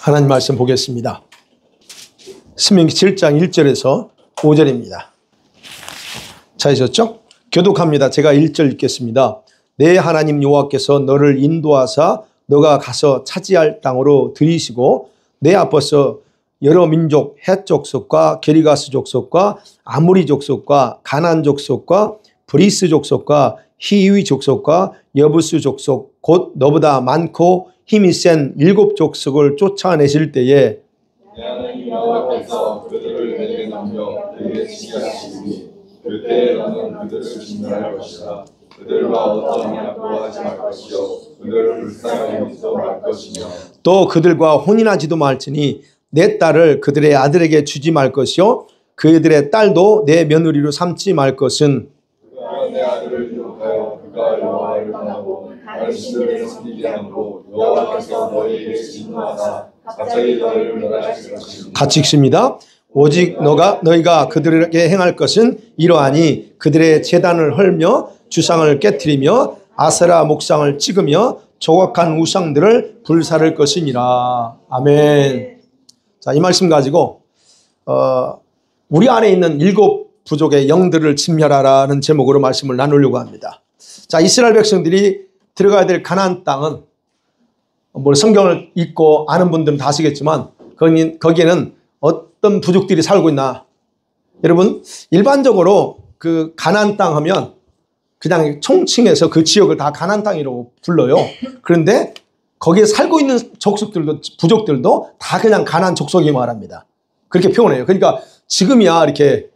하나님 말씀 보겠습니다. 신명기 7장 1절에서 5절입니다. 찾으셨죠? 교독합니다. 제가 1절 읽겠습니다. 내 하나님 여호와께서 너를 인도하사 너가 가서 차지할 땅으로 들이시고 내 앞에서 여러 민족 헷 족속과 게리가스 족속과 아모리 족속과 가나안 족속과 브리스 족속과 히위 족속과 여부스 족속 곧 너보다 많고 힘이 센 7 족속을 쫓아내실 때에 하나님 여호와께서 그들을 내게 넘겨 내게 치게 하시니 그때 너는 그들을 진멸할 것이라. 그들과 어떤 약도 하지 말 것이요 그들을 불쌍히 여기지도 말 것이며 또 그들과 혼인하지도 말지니 내 딸을 그들의 아들에게 주지 말 것이요 그들의 딸도 내 며느리로 삼지 말 것은 그가 내 아들을 유혹하여 그가 여호와를 떠나고 다른 신들을 섬기게 함으로 여호와께서 너희에게 진노하사 갑자기 너희를 멸하실 것이니. 같이 읽습니다. 오직 너희가 그들에게 행할 것은 이러하니 그들의 제단을 헐며 주상을 깨트리며 아세라 목상을 찍으며 조각한 우상들을 불사를 것이니라. 아멘. 자, 이 말씀 가지고 우리 안에 있는 7 부족의 영들을 침멸하라는 제목으로 말씀을 나누려고 합니다. 자, 이스라엘 백성들이 들어가야 될 가나안 땅은 성경을 읽고 아는 분들은 다 아시겠지만 거기에는 어떤 부족들이 살고 있나. 여러분, 일반적으로 그 가나안 땅 하면 그냥 총칭해서 그 지역을 다 가나안 땅이라고 불러요. 그런데 거기에 살고 있는 족속들도 부족들도 다 그냥 가나안 족속이 말합니다. 그렇게 표현해요. 그러니까 지금이야 이렇게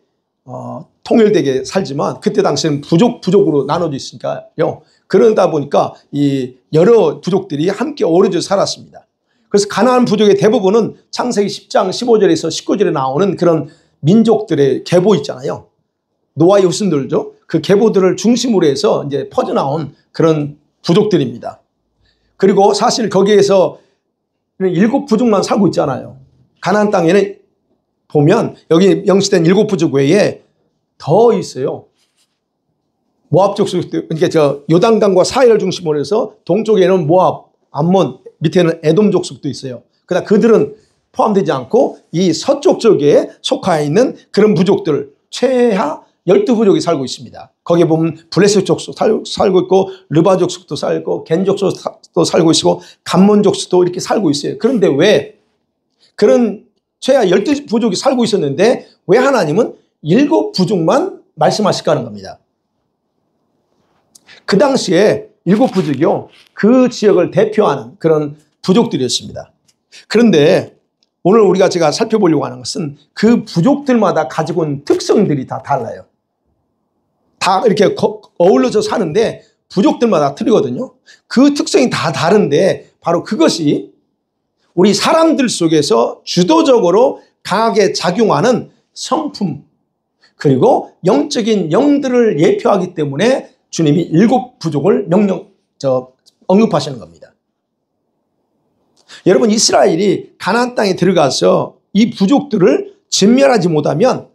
통일되게 살지만 그때 당시에는 부족으로 나눠져 있으니까요. 그러다 보니까 이 여러 부족들이 함께 어우러져 살았습니다. 그래서 가나안 부족의 대부분은 창세기 10장 15절에서 19절에 나오는 그런 민족들의 계보 있잖아요. 노아의 후손들죠. 그 계보들을 중심으로 해서 이제 퍼져나온 그런 부족들입니다. 그리고 사실 거기에서 7 부족만 살고 있잖아요. 가나안 땅에는 보면 여기 명시된 7 부족 외에 더 있어요. 모압 족속도, 그러니까 저 요단강과 사해를 중심으로 해서 동쪽에는 모압, 암몬, 밑에는 에돔 족속도 있어요. 그러나 그들은 포함되지 않고 이 서쪽 쪽에 속하여 있는 그런 부족들 최하 12부족이 살고 있습니다. 거기에 보면 블레셋 족속 살고 있고 르바 족속도 살고 겐 족속도 살고 있고 감몬 족속도 이렇게 살고 있어요. 그런데 왜 그런 최하 12부족이 살고 있었는데 왜 하나님은 7 부족만 말씀하실까 하는 겁니다. 그 당시에 7 부족이요, 그 지역을 대표하는 그런 부족들이었습니다. 그런데 오늘 제가 살펴보려고 하는 것은 그 부족들마다 가지고 있는 특성들이 다 달라요. 다 이렇게 어울려서 사는데 부족들마다 틀리거든요. 그 특성이 다 다른데 바로 그것이 우리 사람들 속에서 주도적으로 강하게 작용하는 성품 그리고 영적인 영들을 예표하기 때문에 주님이 7 부족을 언급하시는 겁니다. 여러분, 이스라엘이 가나안 땅에 들어가서 이 부족들을 진멸하지 못하면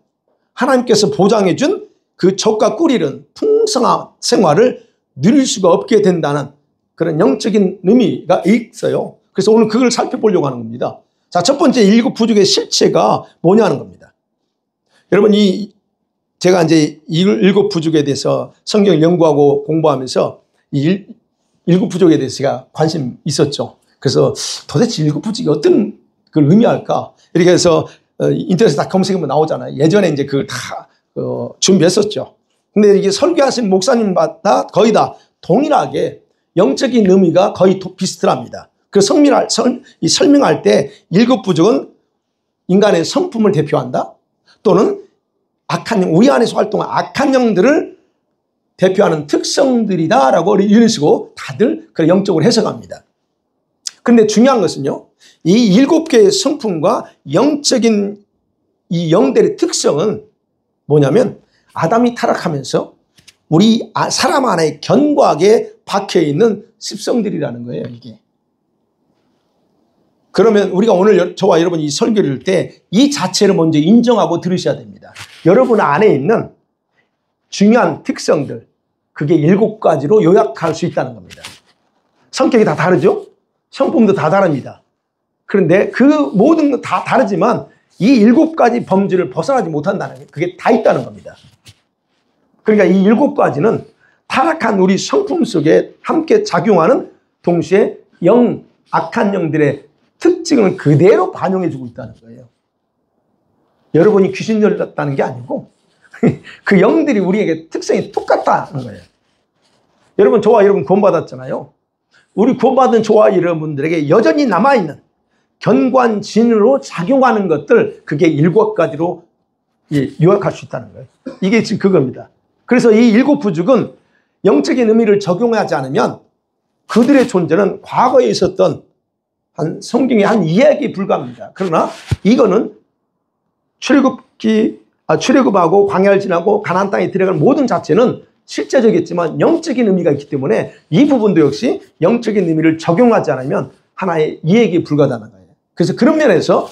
하나님께서 보장해 준 그 젖과 꿀 이른 풍성한 생활을 누릴 수가 없게 된다는 그런 영적인 의미가 있어요. 그래서 오늘 그걸 살펴보려고 하는 겁니다. 자, 첫 번째 7 부족의 실체가 뭐냐는 겁니다. 여러분, 제가 이제 7 부족에 대해서 성경을 연구하고 공부하면서 이 7 부족에 대해서 제가 관심 있었죠. 그래서 도대체 7 부족이 어떤 걸 의미할까? 이렇게 해서 인터넷에 다 검색하면 나오잖아요. 예전에 이제 그걸 다 준비했었죠. 근데 이게 설교하신 목사님마다 거의 다 동일하게 영적인 의미가 거의 비슷합니다. 그 설명할 때 7 부족은 인간의 성품을 대표한다. 또는 우리 안에서 활동한 악한 영들을 대표하는 특성들이다라고 이런 식으로 다들 그 영적으로 해석합니다. 그런데 중요한 것은요, 이 7개의 성품과 영적인 이 영들의 특성은 뭐냐면 아담이 타락하면서 우리 사람 안에 견고하게 박혀있는 습성들이라는 거예요, 이게. 그러면 우리가 오늘 저와 여러분이 이 설교를 할 때 이 자체를 먼저 인정하고 들으셔야 됩니다. 여러분 안에 있는 중요한 특성들, 그게 7가지로 요약할 수 있다는 겁니다. 성격이 다 다르죠? 성품도 다 다릅니다. 그런데 그 모든 건 다 다르지만 이 7가지 범주를 벗어나지 못한다는 게 그게 다 있다는 겁니다. 그러니까 이 7가지는 타락한 우리 성품 속에 함께 작용하는 동시에 악한 영들의 특징을 그대로 반영해주고 있다는 거예요. 여러분이 귀신 들렸다는 게 아니고 그 영들이 우리에게 특성이 똑같다는 거예요. 여러분, 저와 여러분 구원받았잖아요. 우리 구원받은 저와 여러분들에게 여전히 남아있는 견관진으로 작용하는 것들, 그게 7가지로 요약할 수 있다는 거예요. 이게 지금 그겁니다. 그래서 이 7 부죽은 영적인 의미를 적용하지 않으면 그들의 존재는 과거에 있었던 성경의 한 이야기에 불과합니다. 그러나 이거는 출애굽하고 광야를 지나고 가나안 땅에 들어간 모든 자체는 실제적이겠지만 영적인 의미가 있기 때문에 이 부분도 역시 영적인 의미를 적용하지 않으면 하나의 이야기에 불과하다는 거예요. 그래서 그런 면에서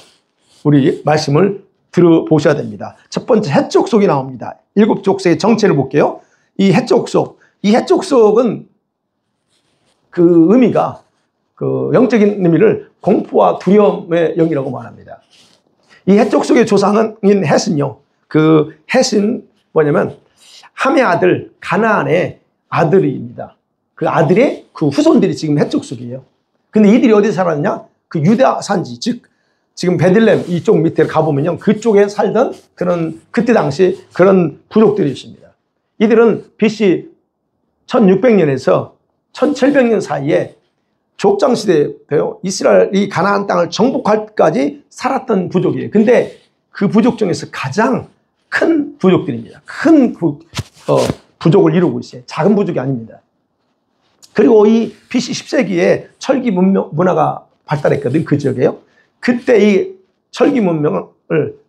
우리 말씀을 들어보셔야 됩니다. 첫 번째 해족속이 나옵니다. 7 족속의 정체를 볼게요. 이 해족속은 그 의미가 그 영적인 의미를 공포와 두려움의 영이라고 말합니다. 이 해족속의 조상인 헷은요, 그 헷은 뭐냐면 함의 아들 가나안의 아들입니다. 그 아들의 그 후손들이 지금 해족속이에요. 근데 이들이 어디 살았냐? 그 유다 산지, 즉 지금 베들레헴 이쪽 밑에 가보면요, 그쪽에 살던 그런 그때 당시 그런 부족들이 있습니다. 이들은 BC 1600년에서 1700년 사이에 족장시대에요, 이스라엘이 가나안 땅을 정복할까지 살았던 부족이에요. 근데 그 부족 중에서 가장 큰 부족들입니다. 큰 부족을 이루고 있어요. 작은 부족이 아닙니다. 그리고 이 BC 10세기에 철기 문화가 발달했거든요. 그 지역에요. 그때 이 철기 문명을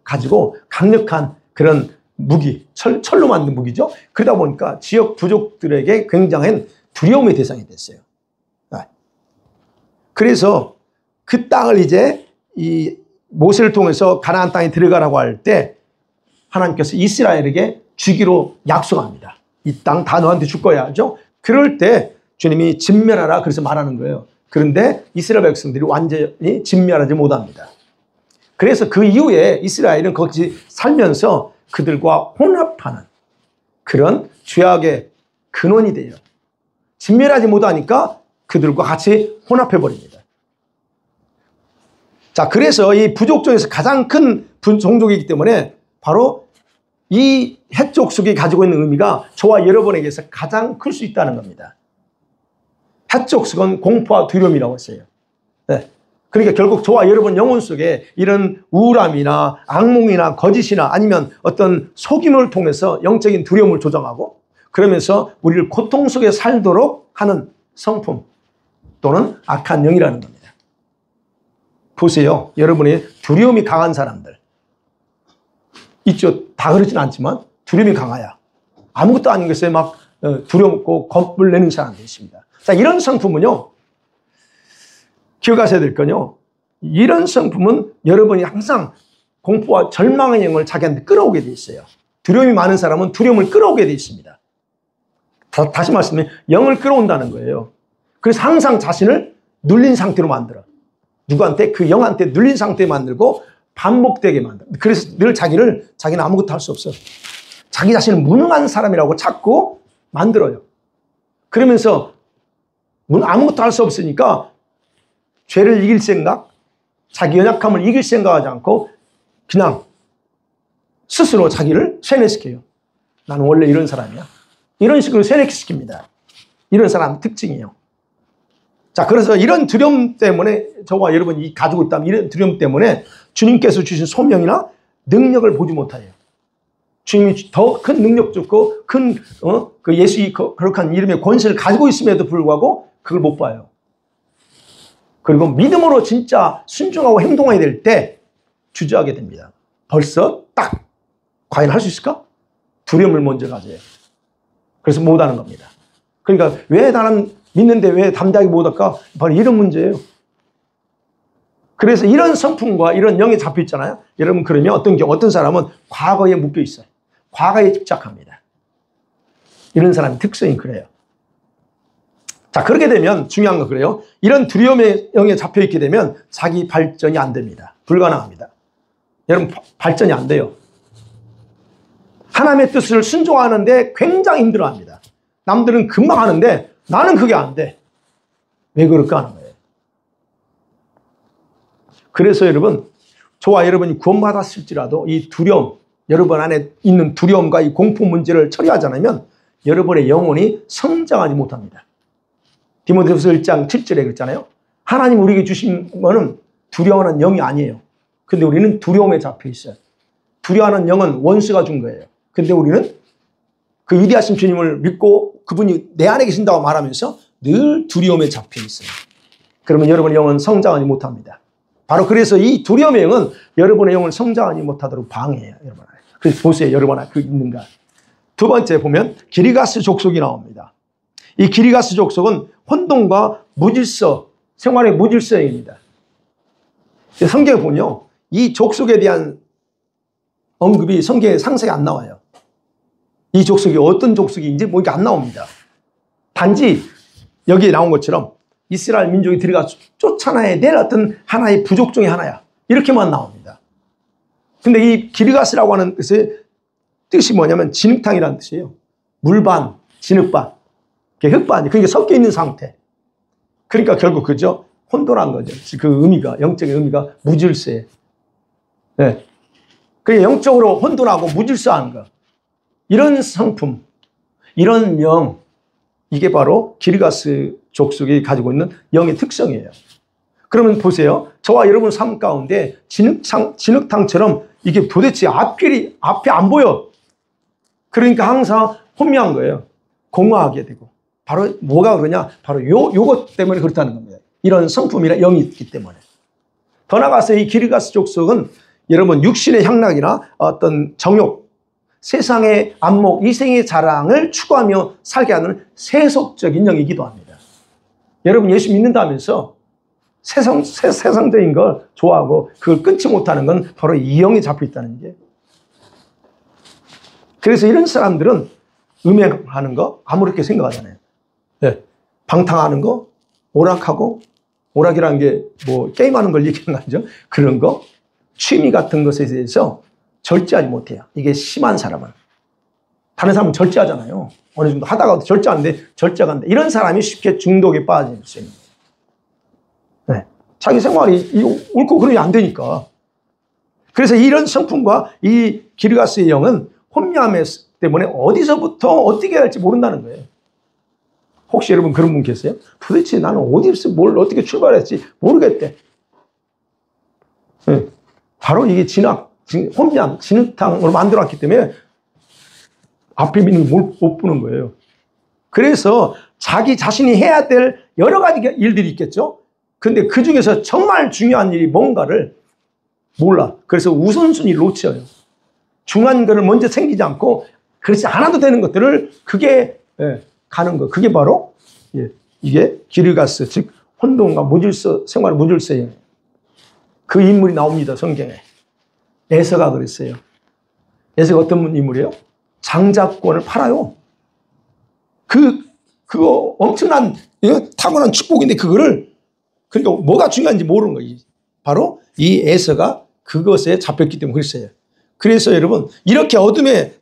가지고 강력한 그런 무기, 철로 만든 무기죠. 그러다 보니까 지역 부족들에게 굉장한 두려움의 대상이 됐어요. 그래서 그 땅을 이제 이 모세를 통해서 가나안 땅에 들어가라고 할 때 하나님께서 이스라엘에게 주기로 약속합니다. 이 땅 다 너한테 줄 거야, 하죠. 그럴 때 주님이 진멸하라 그래서 말하는 거예요. 그런데 이스라엘 백성들이 완전히 진멸하지 못합니다. 그래서 그 이후에 이스라엘은 거기 살면서 그들과 혼합하는 그런 죄악의 근원이 돼요. 진멸하지 못하니까 그들과 같이 혼합해버립니다. 자, 그래서 이 부족 중에서 가장 큰 종족이기 때문에 바로 이 헷족속이 가지고 있는 의미가 저와 여러분에게서 가장 클 수 있다는 겁니다. 헷족속은 공포와 두려움이라고 했어요. 네. 그러니까 결국 저와 여러분 영혼 속에 이런 우울함이나 악몽이나 거짓이나 아니면 어떤 속임을 통해서 영적인 두려움을 조장하고 그러면서 우리를 고통 속에 살도록 하는 성품 또는 악한 영이라는 겁니다. 보세요. 여러분이 두려움이 강한 사람들 있죠. 다 그러진 않지만 두려움이 강해야 아무것도 아닌 것에 막 두렵고 겁을 내는 사람들이 있습니다. 자, 이런 성품은요, 기억하셔야 될 건요, 이런 성품은 여러분이 항상 공포와 절망의 영을 자기한테 끌어오게 돼 있어요. 두려움이 많은 사람은 두려움을 끌어오게 돼 있습니다. 다시 말씀드리면 영을 끌어온다는 거예요. 그래서 항상 자신을 눌린 상태로 만들어. 누구한테? 그 영한테 눌린 상태에 만들고 반복되게 만들어. 그래서 늘 자기는 아무것도 할 수 없어. 자기 자신을 무능한 사람이라고 자꾸 만들어요. 그러면서 아무것도 할 수 없으니까 죄를 이길 생각, 자기 연약함을 이길 생각하지 않고 그냥 스스로 자기를 세뇌시켜요. 나는 원래 이런 사람이야. 이런 식으로 세뇌시킵니다. 이런 사람 특징이에요. 자, 그래서 이런 두려움 때문에 저와 여러분이 가지고 있다면 이런 두려움 때문에 주님께서 주신 소명이나 능력을 보지 못해요. 주님이 더 큰 능력 주고 큰 그 예수의 거룩한 이름의 권세를 가지고 있음에도 불구하고 그걸 못 봐요. 그리고 믿음으로 진짜 순종하고 행동해야 될 때 주저하게 됩니다. 벌써 딱 과연 할 수 있을까? 두려움을 먼저 가져요. 그래서 못하는 겁니다. 그러니까 왜 나는 믿는데 왜 담대하게 못할까? 바로 이런 문제예요. 그래서 이런 성품과 이런 영에 잡혀 있잖아요. 여러분, 그러면 어떤 사람은 과거에 묶여 있어요. 과거에 집착합니다. 이런 사람의 특성이 그래요. 자, 그렇게 되면 중요한 건 그래요. 이런 두려움의 영에 잡혀 있게 되면 자기 발전이 안 됩니다. 불가능합니다. 여러분, 발전이 안 돼요. 하나님의 뜻을 순종하는데 굉장히 힘들어합니다. 남들은 금방 하는데 나는 그게 안 돼. 왜 그럴까 하는 거예요. 그래서 여러분, 저와 여러분이 구원받았을지라도 이 두려움, 여러분 안에 있는 두려움과 이 공포 문제를 처리하지 않으면 여러분의 영혼이 성장하지 못합니다. 디모데후서 1장 7절에 그랬잖아요. 하나님 우리에게 주신 거는 두려워하는 영이 아니에요. 근데 우리는 두려움에 잡혀 있어요. 두려워하는 영은 원수가 준 거예요. 근데 우리는 그 위대하신 주님을 믿고 그분이 내 안에 계신다고 말하면서 늘 두려움에 잡혀 있어요. 그러면 여러분의 영은 성장하지 못합니다. 바로 그래서 이 두려움의 영은 여러분의 영을 성장하지 못하도록 방해해요. 여러분. 그래서 보세요. 여러분 안에 그 있는가. 두 번째 보면 기리가스 족속이 나옵니다. 이 기리가스 족속은 혼돈과 무질서, 생활의 무질서입니다. 성경에 보면요. 이 족속에 대한 언급이 성경에 상세히 안 나와요. 이 족속이 어떤 족속인지 뭐 이게 안 나옵니다. 단지 여기에 나온 것처럼 이스라엘 민족이 들어가 쫓아내야 될 어떤 하나의 부족 중에 하나야. 이렇게만 나옵니다. 근데 이 기르가스라고 하는 뜻이 뭐냐면 진흙탕이라는 뜻이에요. 물반, 진흙반, 흙반, 그게 섞여 있는 상태. 그러니까 결국 그죠? 혼돈한 거죠. 그 의미가, 영적인 의미가 무질서해. 네. 그게 영적으로 혼돈하고 무질서한 거. 이런 성품, 이런 영, 이게 바로 기르가스 족속이 가지고 있는 영의 특성이에요. 그러면 보세요. 저와 여러분 삶 가운데 진흙탕처럼 이게 도대체 앞이 안 보여. 그러니까 항상 혼미한 거예요. 공허하게 되고. 바로 뭐가 그러냐? 바로 요것 때문에 그렇다는 겁니다. 이런 성품이나 영이 있기 때문에. 더 나아가서 이 기르가스 족속은 여러분 육신의 향락이나 어떤 정욕, 세상의 안목, 이생의 자랑을 추구하며 살게 하는 세속적인 영이기도 합니다. 여러분 예수 믿는다면서 세상적인 걸 좋아하고 그걸 끊지 못하는 건 바로 이 영에 잡혀 있다는 게. 그래서 이런 사람들은 음행하는 거 아무렇게 생각하잖아요. 네. 방탕하는 거, 오락하고, 오락이라는 게 뭐 게임하는 걸 얘기하는 거죠. 그런 거, 취미 같은 것에 대해서 절제하지 못해요. 이게 심한 사람은. 다른 사람은 절제하잖아요. 어느 정도 하다가도 절제하는데 절제가 안 돼. 이런 사람이 쉽게 중독에 빠질 수 있는 거예요. 네. 자기 생활이 옳고 그러면 안 되니까. 그래서 이런 성품과 이 기르가스의 영은 혼미함 때문에 어디서부터 어떻게 해야 할지 모른다는 거예요. 혹시 여러분 그런 분 계세요? 도대체 나는 어디서 뭘 어떻게 출발했지 모르겠대. 네. 바로 이게 혼미함, 진흙탕으로 만들어놨기 때문에 앞에 있는 걸 못 보는 거예요. 그래서 자기 자신이 해야 될 여러 가지 일들이 있겠죠. 근데 그 중에서 정말 중요한 일이 뭔가를 몰라. 그래서 우선순위를 놓쳐요. 중요한 거를 먼저 챙기지 않고 그렇지 않아도 되는 것들을 그게 가는 거. 그게 바로 이게 기르가스, 즉 혼돈과 무질서, 생활 무질서예요. 그 인물이 나옵니다. 성경에. 에서가 그랬어요. 에서가 어떤 인물이에요? 장자권을 팔아요. 그거 엄청난 타고난 축복인데 그거를 그러니까 뭐가 중요한지 모르는 거예요. 바로 이 에서가 그것에 잡혔기 때문에 그랬어요. 그래서 여러분 이렇게 어둠에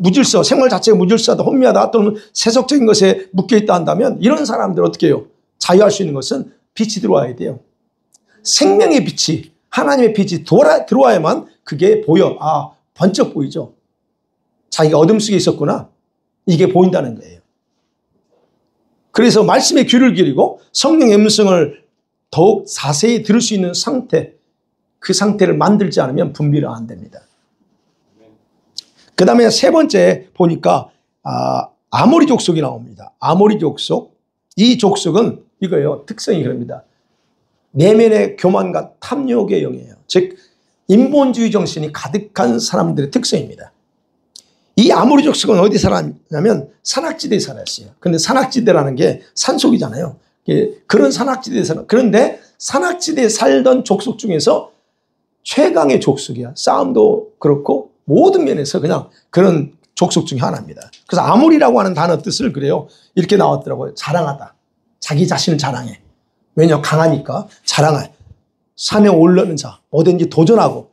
무질서, 생활 자체가 무질서하다, 혼미하다 또는 세속적인 것에 묶여있다 한다면 이런 사람들 어떻게 해요? 자유할 수 있는 것은 빛이 들어와야 돼요. 생명의 빛이, 하나님의 빛이 들어와야만 그게 보여. 아, 번쩍 보이죠. 자기가 어둠 속에 있었구나. 이게 보인다는 거예요. 그래서 말씀에 귀를 기울이고 성령의 음성을 더욱 자세히 들을 수 있는 상태, 그 상태를 만들지 않으면 분별이 안 됩니다. 그 다음에 세 번째 보니까 아모리 족속이 나옵니다. 아모리 족속. 이 족속은 이거예요. 특성이 그럽니다. 내면의 교만과 탐욕의 영이에요. 즉 인본주의 정신이 가득한 사람들의 특성입니다. 이 아모리 족속은 어디 살았냐면 산악지대에 살았어요. 그런데 산악지대라는 게 산속이잖아요. 그런 산악지대에 살아. 그런데 산악지대에 살던 족속 중에서 최강의 족속이야. 싸움도 그렇고 모든 면에서 그냥 그런 족속 중에 하나입니다. 그래서 아모리라고 하는 단어 뜻을 그래요. 이렇게 나왔더라고요. 자랑하다. 자기 자신을 자랑해. 왜냐? 강하니까 자랑해. 산에 올라오는 자, 뭐든지 도전하고.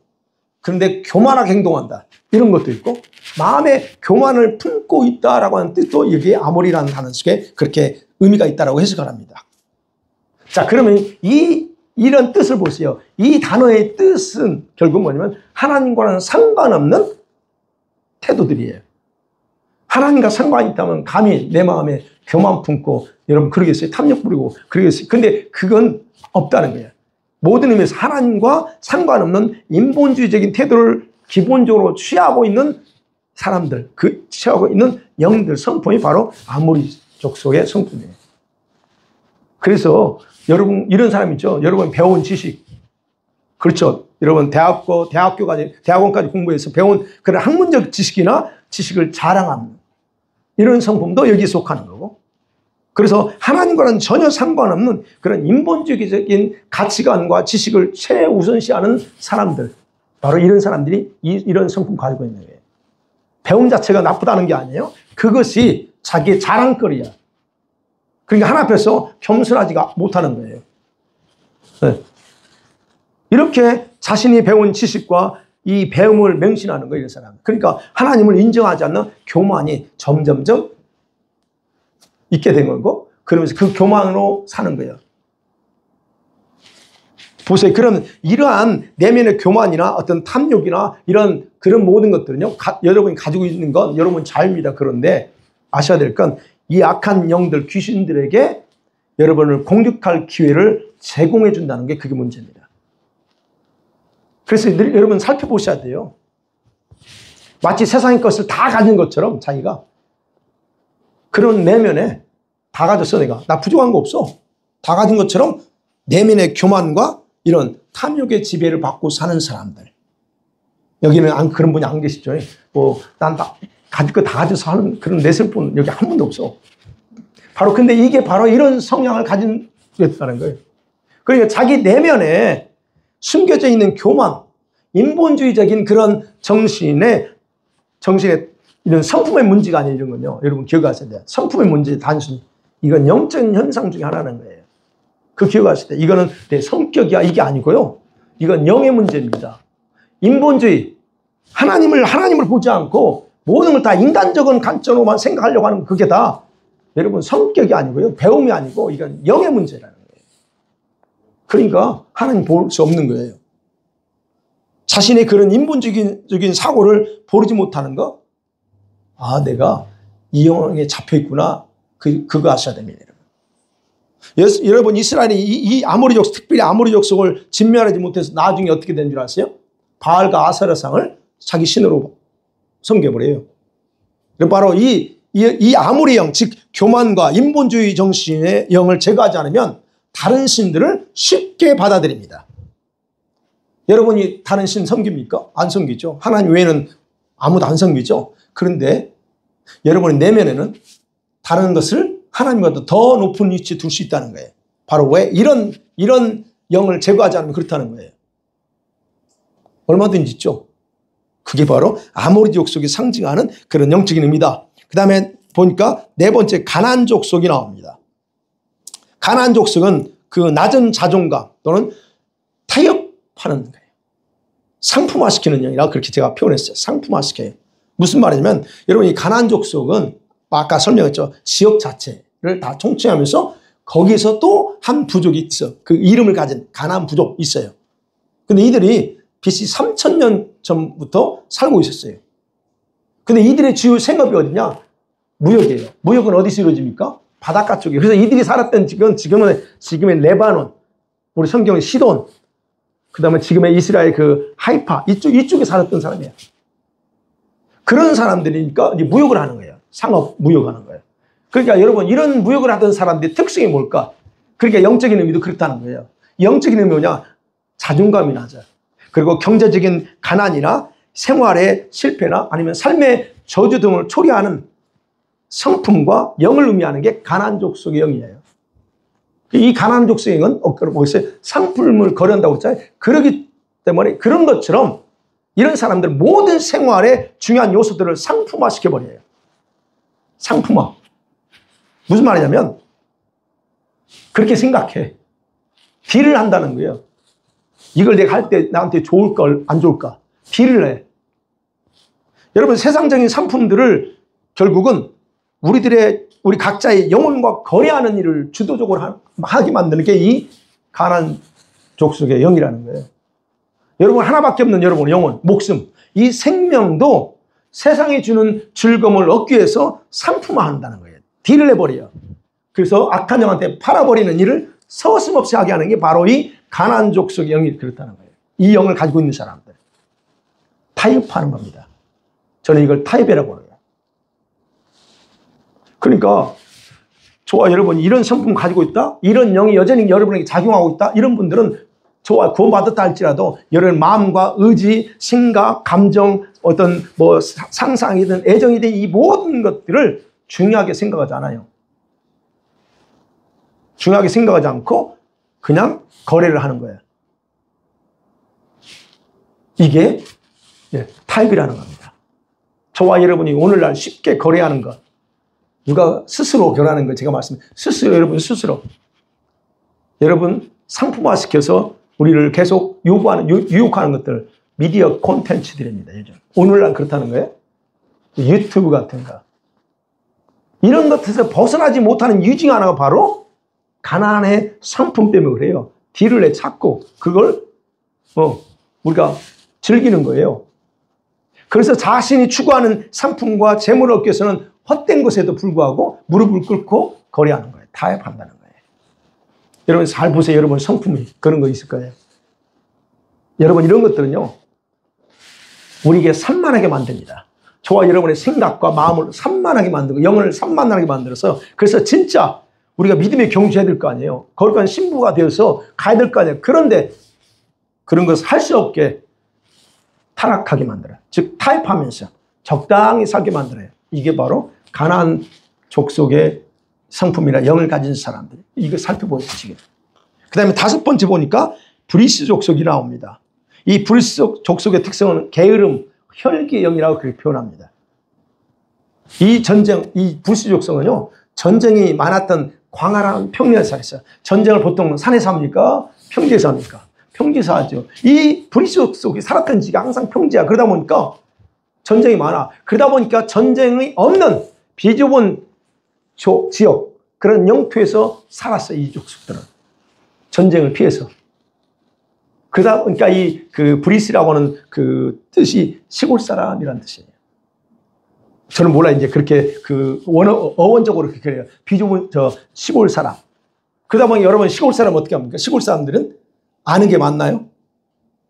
그런데 교만하게 행동한다. 이런 것도 있고 마음에 교만을 품고 있다라고 하는 뜻도 여기에 아모리라는 단어 속에 그렇게 의미가 있다라고 해석을 합니다. 자, 그러면 이런 뜻을 보세요. 이 단어의 뜻은 결국 뭐냐면 하나님과는 상관없는 태도들이에요. 하나님과 상관이 있다면 감히 내 마음에 교만 품고 여러분 그러겠어요? 탐욕 부리고 그러겠어요? 근데 그건 없다는 거예요. 모든 의미에서 하나님과 상관없는 인본주의적인 태도를 기본적으로 취하고 있는 사람들, 취하고 있는 영들, 성품이 바로 아모리 족속의 성품이에요. 그래서 여러분 이런 사람 있죠. 여러분 배운 지식, 그렇죠. 여러분 대학원까지 공부해서 배운 그런 학문적 지식이나 지식을 자랑하는 이런 성품도 여기에 속하는 거고. 그래서 하나님과는 전혀 상관없는 그런 인본주의적인 가치관과 지식을 최우선시하는 사람들, 바로 이런 사람들이 이런 성품 가지고 있는 거예요. 배움 자체가 나쁘다는 게 아니에요. 그것이 자기의 자랑거리야. 그러니까 하나 앞에서 겸손하지가 못하는 거예요. 네. 이렇게 자신이 배운 지식과 이 배움을 맹신하는 거예요, 이런 사람. 그러니까 하나님을 인정하지 않는 교만이 점점점 있게 된 거고, 그러면서 그 교만으로 사는 거예요. 보세요. 그러면 이러한 내면의 교만이나 어떤 탐욕이나 이런 그런 모든 것들은요, 여러분이 가지고 있는 건 여러분 자유입니다. 그런데 아셔야 될 건 이 악한 영들, 귀신들에게 여러분을 공격할 기회를 제공해 준다는 게 그게 문제입니다. 그래서 여러분 살펴보셔야 돼요. 마치 세상의 것을 다 가진 것처럼 자기가 그런 내면에 다 가졌어. 나 부족한 거 없어. 다 가진 것처럼 내면의 교만과 이런 탐욕의 지배를 받고 사는 사람들. 여기는 그런 분이 안 계시죠. 난 가질 거 다 가져서 하는 그런 내슬 분 여기 한 분도 없어. 근데 이게 바로 이런 성향을 가진 거였다는 거예요. 그러니까 자기 내면에 숨겨져 있는 교만, 인본주의적인 그런 정신의 이런 성품의 문제가 아니에요. 이런 건요. 여러분 기억하셔야 돼요. 성품의 문제 단순히. 이건 영적인 현상 중에 하나라는 거예요. 그 기억하실 때 이거는 내 성격이야 이게 아니고요. 이건 영의 문제입니다. 인본주의, 하나님을 보지 않고 모든 걸 다 인간적인 관점으로만 생각하려고 하는 그게 다 여러분 성격이 아니고요. 배움이 아니고 이건 영의 문제라는 거예요. 그러니까 하나님 볼 수 없는 거예요. 자신의 그런 인본주의적인 사고를 버리지 못하는 거. 내가 이 영에 잡혀 있구나. 그거 아셔야 됩니다. 여러분 이스라엘이 이 아모리 족속, 특별히 아모리 족속을 진멸하지 못해서 나중에 어떻게 된 줄 아세요? 바알과 아세라상을 자기 신으로 섬겨버려요. 바로 이 아모리 영, 즉 교만과 인본주의 정신의 영을 제거하지 않으면 다른 신들을 쉽게 받아들입니다. 여러분이 다른 신 섬깁니까? 안 섬기죠. 하나님 외에는 아무도 안 섬기죠. 그런데 여러분의 내면에는 다른 것을 하나님보다 더 높은 위치에 둘 수 있다는 거예요. 바로 왜? 이런 영을 제거하지 않으면 그렇다는 거예요. 얼마든지 있죠. 그게 바로 아모리 족속이 상징하는 그런 영적인 의미다. 그 다음에 보니까 네 번째 가나안 족속이 나옵니다. 가나안 족속은 그 낮은 자존감 또는 타협하는 거예요. 상품화시키는 영이라고 그렇게 제가 표현했어요. 상품화시켜요. 무슨 말이냐면 여러분 이 가나안 족속은 아까 설명했죠. 지역 자체를 다 총칭하면서 거기서 또 한 부족이 있어. 그 이름을 가진 가나안 부족 있어요. 근데 이들이 BC 3000년 전부터 살고 있었어요. 근데 이들의 주요 생업이 어디냐? 무역이에요. 무역은 어디서 이루어집니까? 바닷가 쪽에. 그래서 이들이 살았던 지금의 레바논, 우리 성경의 시돈, 그 다음에 지금의 이스라엘 그 하이파, 이쪽에 살았던 사람이에요. 그런 사람들이니까 이제 무역을 하는 거예요. 상업 무역하는 거예요. 그러니까 여러분 이런 무역을 하던 사람들의 특성이 뭘까? 그러니까 영적인 의미도 그렇다는 거예요. 영적인 의미 뭐냐? 자존감이 낮아요. 그리고 경제적인 가난이나 생활의 실패나 아니면 삶의 저주 등을 초래하는 성품과 영을 의미하는 게 가나안 족속의 영이에요. 이 가나안 족속의 영은 뭐겠어요? 상품을 거래한다고 그랬잖아요. 그렇기 때문에 그런 것처럼 이런 사람들 모든 생활의 중요한 요소들을 상품화시켜버려요. 상품화. 무슨 말이냐면 그렇게 생각해. 딜을 한다는 거예요. 이걸 내가 할 때 나한테 좋을까 안 좋을까? 딜을 해. 여러분, 세상적인 상품들을 결국은 우리 각자의 영혼과 거래하는 일을 주도적으로 하게 만드는 게 이 가난 족속의 영이라는 거예요. 여러분, 하나밖에 없는 여러분의 영혼, 목숨, 이 생명도 세상이 주는 즐거움을 얻기 위해서 상품화한다는 거예요. 딜을 해버려요. 그래서 악한 영한테 팔아버리는 일을 서슴없이 하게 하는 게 바로 이 가난 족속의 영이 그렇다는 거예요. 이 영을 가지고 있는 사람들. 타협하는 겁니다. 저는 이걸 타협이라고 해요. 그러니까 저와 여러분이 이런 성품 가지고 있다? 이런 영이 여전히 여러분에게 작용하고 있다? 이런 분들은 저와 구원받았다 할지라도 여러분 마음과 의지, 생각, 감정, 어떤 뭐 상상이든 애정이든 이 모든 것들을 중요하게 생각하지 않아요. 중요하게 생각하지 않고 그냥 거래를 하는 거예요. 이게 타협이라는 겁니다. 저와 여러분이 오늘날 쉽게 거래하는 것, 누가 스스로 결하는 거 제가 스스로 여러분 스스로 여러분 상품화시켜서 우리를 계속 유혹하는 것들 미디어 콘텐츠들입니다. 요즘 오늘날 그렇다는 거예요. 유튜브 같은 거 이런 것에서 벗어나지 못하는 이유 중 하나가 바로 가난의 상품 때문에 그래요. 딜을 찾고 그걸 우리가 즐기는 거예요. 그래서 자신이 추구하는 상품과 재물을 얻기 위해서는 헛된 것에도 불구하고 무릎을 꿇고 거래하는 거예요. 타협한다는 거예요. 여러분 잘 보세요. 여러분 성품이 그런 거 있을 거예요. 여러분 이런 것들은요. 우리에게 산만하게 만듭니다. 저와 여러분의 생각과 마음을 산만하게 만들고 영혼을 산만하게 만들어서 그래서 진짜 우리가 믿음의 경주해야 될 거 아니에요. 거룩한 신부가 되어서 가야 될 거 아니에요. 그런데 그런 것을 할 수 없게 타락하게 만들어요. 즉 타협하면서 적당히 살게 만들어요. 이게 바로 가나안 족속의 성품이나 영을 가진 사람들. 이거 살펴보세요. 지금. 그 다음에 5번째 보니까 브리스 족속이 나옵니다. 이 브리스 족속의 특성은 게으름, 혈기의 영이라고 그렇게 표현합니다. 이 브리스 족속은요, 전쟁이 많았던 광활한 평야에서 했어요. 전쟁을 보통 산에서 합니까? 평지에서 합니까? 평지에서 하죠. 이 브리스 족속이 살았던 지가 항상 평지야. 그러다 보니까 전쟁이 많아. 그러다 보니까 전쟁이 없는 비좁은 지역, 그런 영토에서 살았어요. 이 족속들은. 전쟁을 피해서. 그러다 보니까 그 브리스라고 하는 그 뜻이 시골 사람이라는 뜻이에요. 저는 몰라, 이제 그렇게 어원적으로 그렇게 해요. 비좁은 시골 사람. 그러다 보니 여러분 시골 사람 어떻게 합니까? 시골 사람들은 아는 게 많나요?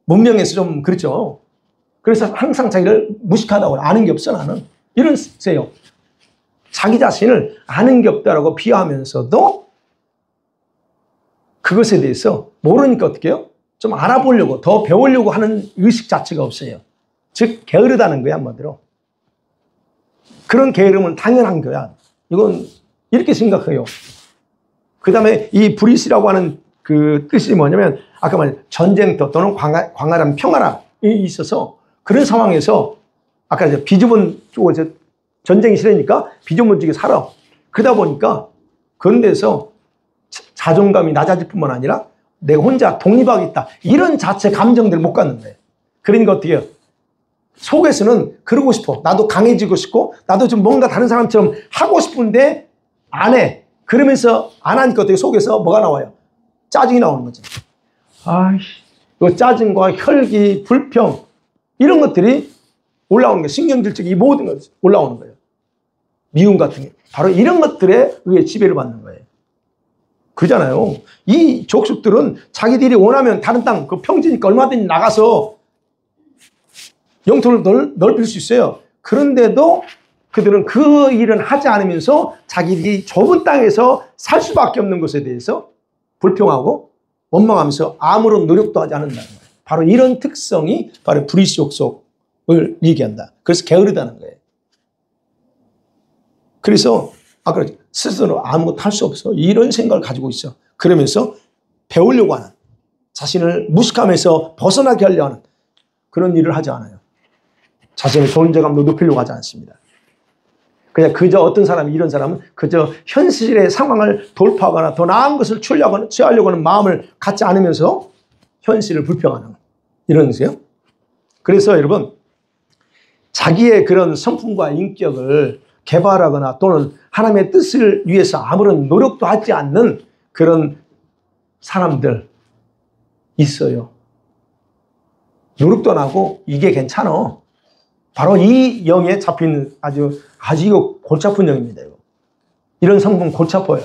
문명에서 좀 그렇죠. 그래서 항상 자기를 무식하다고 아는 게 없어 나는. 이러세요. 자기 자신을 아는 게 없다라고 비하하면서도 그것에 대해서 모르니까 어떻게 해요? 좀 알아보려고 더 배우려고 하는 의식 자체가 없어요. 즉 게으르다는 거야 한마디로. 그런 게으름은 당연한 거야. 이건 이렇게 생각해요. 그 다음에 이 브리스라고 하는 그 뜻이 뭐냐면 아까 말한 전쟁터 또는 광활한 평화람이 있어서 그런 상황에서 아까 이제 비좁은 쪽에서 전쟁이 싫으니까 비좁은 쪽에 살아. 그러다 보니까 그런 데서 자존감이 낮아질 뿐만 아니라 내가 혼자 독립하겠다. 이런 자체 감정들을 못 갖는 거예요. 그러니까 어떻게 해요? 속에서는 그러고 싶어. 나도 강해지고 싶고 나도 좀 뭔가 다른 사람처럼 하고 싶은데 안 해. 그러면서 안 하니까 어떻게 속에서 뭐가 나와요? 짜증이 나오는 거죠. 아이씨, 이 짜증과 혈기, 불평 이런 것들이 올라오는 거예요. 신경질적 이 모든 것이 올라오는 거예요. 미움 같은 게. 바로 이런 것들에 의해 지배를 받는 거예요. 그러잖아요. 이 족속들은 자기들이 원하면 다른 땅, 그 평지니까 얼마든지 나가서 영토를 넓힐 수 있어요. 그런데도 그들은 그 일은 하지 않으면서 자기들이 좁은 땅에서 살 수밖에 없는 것에 대해서 불평하고 원망하면서 아무런 노력도 하지 않는다는 거예요. 바로 이런 특성이 바로 브리스 족속을 얘기한다. 그래서 게으르다는 거예요. 그래서 아까 스스로 아무것도 할 수 없어. 이런 생각을 가지고 있어. 그러면서 배우려고 하는, 자신을 무식함에서 벗어나게 하려 하는 그런 일을 하지 않아요. 자신의 존재감도 높이려고 하지 않습니다. 그냥 그저 어떤 사람이 이런 사람은 그저 현실의 상황을 돌파하거나 더 나은 것을 취하려고 하는 마음을 갖지 않으면서 현실을 불평하는 이런 거예요. 그래서 여러분 자기의 그런 성품과 인격을 개발하거나 또는 하나님의 뜻을 위해서 아무런 노력도 하지 않는 그런 사람들 있어요. 노력도 안 하고 이게 괜찮아. 바로 이 영에 잡힌 아주 이거 골치 아픈 영입니다. 이거. 이런 성분 골치 아파요.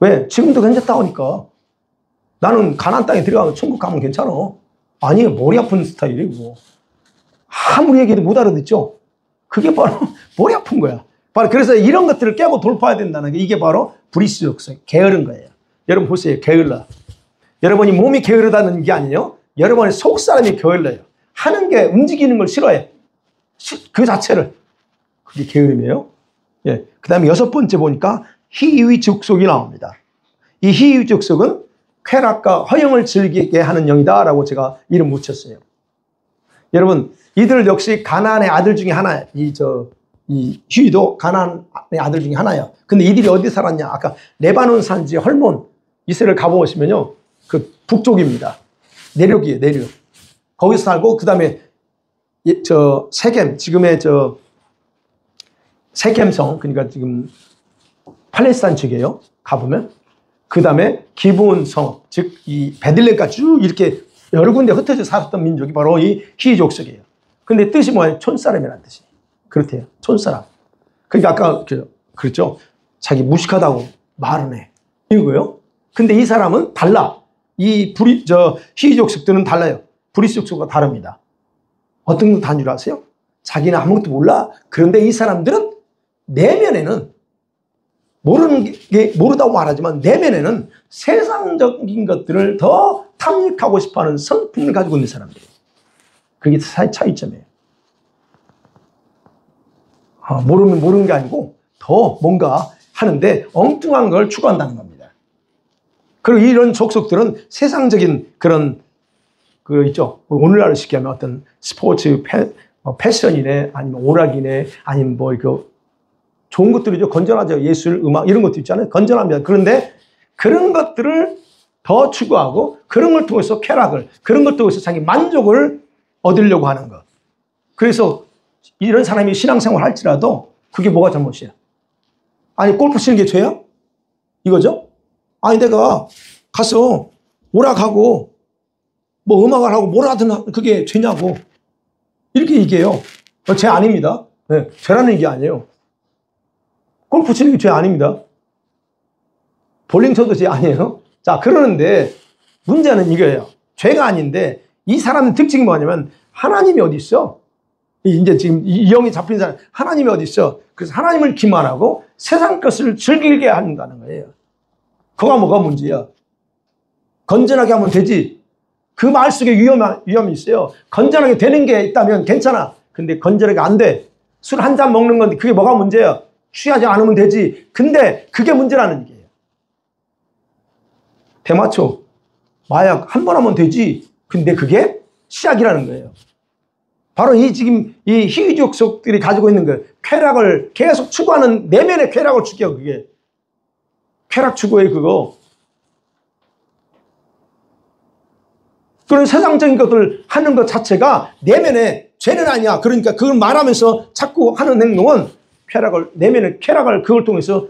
왜? 지금도 괜찮다고 하니까. 나는 가나안 땅에 들어가면 천국 가면 괜찮아. 아니에요. 머리 아픈 스타일이고. 아무리 얘기해도 못 알아듣죠? 그게 바로 머리 아픈 거야. 바로 그래서 이런 것들을 깨고 돌파해야 된다는 게 이게 바로 브리스적성, 게으른 거예요. 여러분 보세요. 게을러. 여러분이 몸이 게으르다는 게 아니에요. 여러분의 속 사람이 게을러요. 하는 게 움직이는 걸 싫어해. 그 자체를. 그게 게으름이에요. 예. 그 다음에 6번째 보니까 희위적속이 나옵니다. 이 희위적속은 쾌락과 허영을 즐기게 하는 영이다라고 제가 이름 붙였어요. 여러분, 이들 역시 가나안의 아들 중에 하나, 이 희위도 가나안의 아들 중에 하나예요. 근데 이들이 어디 살았냐? 아까 레바논 산지 헐몬, 이스라엘 가보시면요. 그 북쪽입니다. 내륙이에요, 내륙. 거기서 살고, 그 다음에 세겜, 지금의 세겜성, 그러니까 지금 팔레스타인 측이에요. 가보면. 그 다음에 기브온성, 즉, 이 베들레까지 쭉 이렇게 여러 군데 흩어져 살았던 민족이 바로 이 희족속이에요. 근데 뜻이 뭐예요? 촌사람이라는 뜻이. 그렇대요. 촌사람. 그러니까 아까 그랬죠. 자기 무식하다고 말은 해. 이거예요. 근데 이 사람은 달라. 희족속들은 달라요. 브리스족속과 다릅니다. 어떤 거 다른 줄 아세요? 자기는 아무것도 몰라. 그런데 이 사람들은 내면에는 모르다고 말하지만 내면에는 세상적인 것들을 더 탐닉하고 싶어하는 성품을 가지고 있는 사람들이에요. 그게 차이점이에요. 모르면 모르는 게 아니고 더 뭔가 하는데 엉뚱한 걸 추구한다는 겁니다. 그리고 이런 족속들은 세상적인 그런 있죠. 오늘날로 쉽게 하면 어떤 스포츠, 패션이네, 아니면 오락이네, 아니면 좋은 것들이죠. 건전하죠. 예술, 음악, 이런 것도 있잖아요. 건전합니다. 그런데 그런 것들을 더 추구하고 그런 걸 통해서 쾌락을, 그런 걸 통해서 자기 만족을 얻으려고 하는 것. 그래서 이런 사람이 신앙생활 할지라도 그게 뭐가 잘못이야? 아니, 골프 치는 게 죄야? 이거죠? 아니, 내가 가서 오락하고 음악을 하고 뭘 하든 그게 죄냐고. 이렇게 얘기해요. 죄 아닙니다. 네, 죄라는 게 아니에요. 골프 치는 게 죄 아닙니다. 볼링 쳐도 죄 아니에요. 자, 그러는데 문제는 이거예요. 죄가 아닌데 이 사람의 특징이 뭐냐면 하나님이 어디 있어? 이제 지금 이 영이 잡힌 사람, 하나님이 어디 있어? 그래서 하나님을 기만하고 세상 것을 즐기게 한다는 거예요. 그가 뭐가 문제야? 건전하게 하면 되지. 그 말 속에 위험이 있어요. 건전하게 되는 게 있다면 괜찮아. 근데 건전하게 안 돼. 술 한 잔 먹는 건데 그게 뭐가 문제야? 취하지 않으면 되지. 근데 그게 문제라는 얘기예요. 대마초, 마약 한 번 하면 되지. 근데 그게 시작이라는 거예요. 바로 지금 이 희귀족속들이 가지고 있는 그 쾌락을 계속 추구하는 내면의 쾌락을 추구해요. 그게 쾌락 추구예요. 그거. 그런 세상적인 것들 하는 것 자체가 내면에 죄는 아니야. 그러니까 그걸 말하면서 자꾸 하는 행동은 내면의 쾌락을 그걸 통해서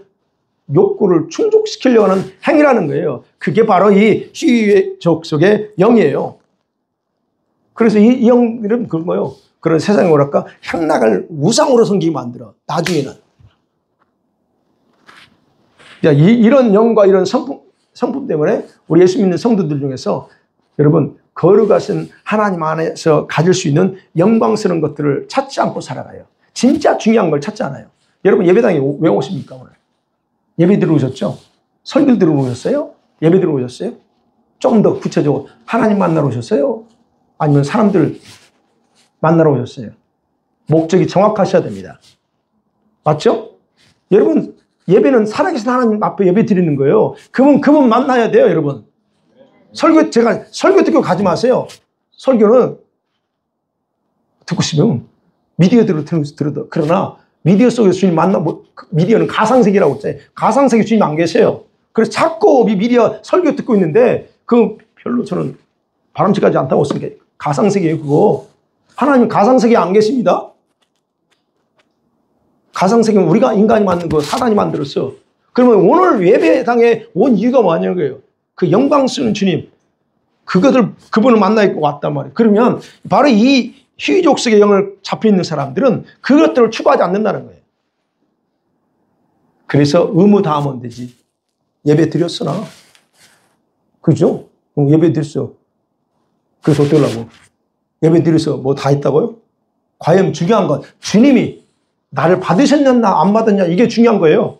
욕구를 충족시키려고 하는 행위라는 거예요. 그게 바로 이 희귀족속의 영이에요. 그래서 이 영들은 그런 거예요. 그런 세상에 뭐랄까 향락을 우상으로 섬기게 만들어. 나중에는. 이런 영과 이런 성품 때문에 우리 예수 믿는 성도들 중에서 여러분 거룩하신 하나님 안에서 가질 수 있는 영광스러운 것들을 찾지 않고 살아가요. 진짜 중요한 걸 찾지 않아요. 여러분 예배당에 왜 오십니까 오늘? 예배 들어오셨죠? 설교 들어오셨어요? 예배 들어오셨어요? 조금 더 구체적으로 하나님 만나러 오셨어요? 아니면 사람들 만나러 오셨어요? 목적이 정확하셔야 됩니다. 맞죠? 여러분 예배는 살아계신 하나님 앞에 예배 드리는 거예요. 그분 만나야 돼요, 여러분. 설교 듣고 가지 마세요. 설교는 듣고 싶으면 미디어 들어도 그러나 미디어 속에서 주님 미디어는 가상세계라고 했잖아요. 가상세계 주님 안 계세요. 그래서 자꾸 미디어 설교 듣고 있는데, 그 별로 저는 바람직하지 않다고 생각해요. 가상세계예요, 그거. 하나님 가상세계에 안 계십니다. 가상세계는 우리가 인간이 만든 거, 사단이 만들었어. 그러면 오늘 예배당에 온 이유가 뭐냐고요. 그 영광스러운 주님, 그분을 만나 있고 왔단 말이에요. 그러면 바로 이 희족속의 영을 잡혀 있는 사람들은 그것들을 추구하지 않는다는 거예요. 그래서 의무 다하면 되지. 예배 드렸으나. 그죠? 예배 드렸어. 그래서 어떡하려고? 예배 드려서 뭐 다 했다고요? 과연 중요한 건 주님이 나를 받으셨냐 안 받았냐, 이게 중요한 거예요.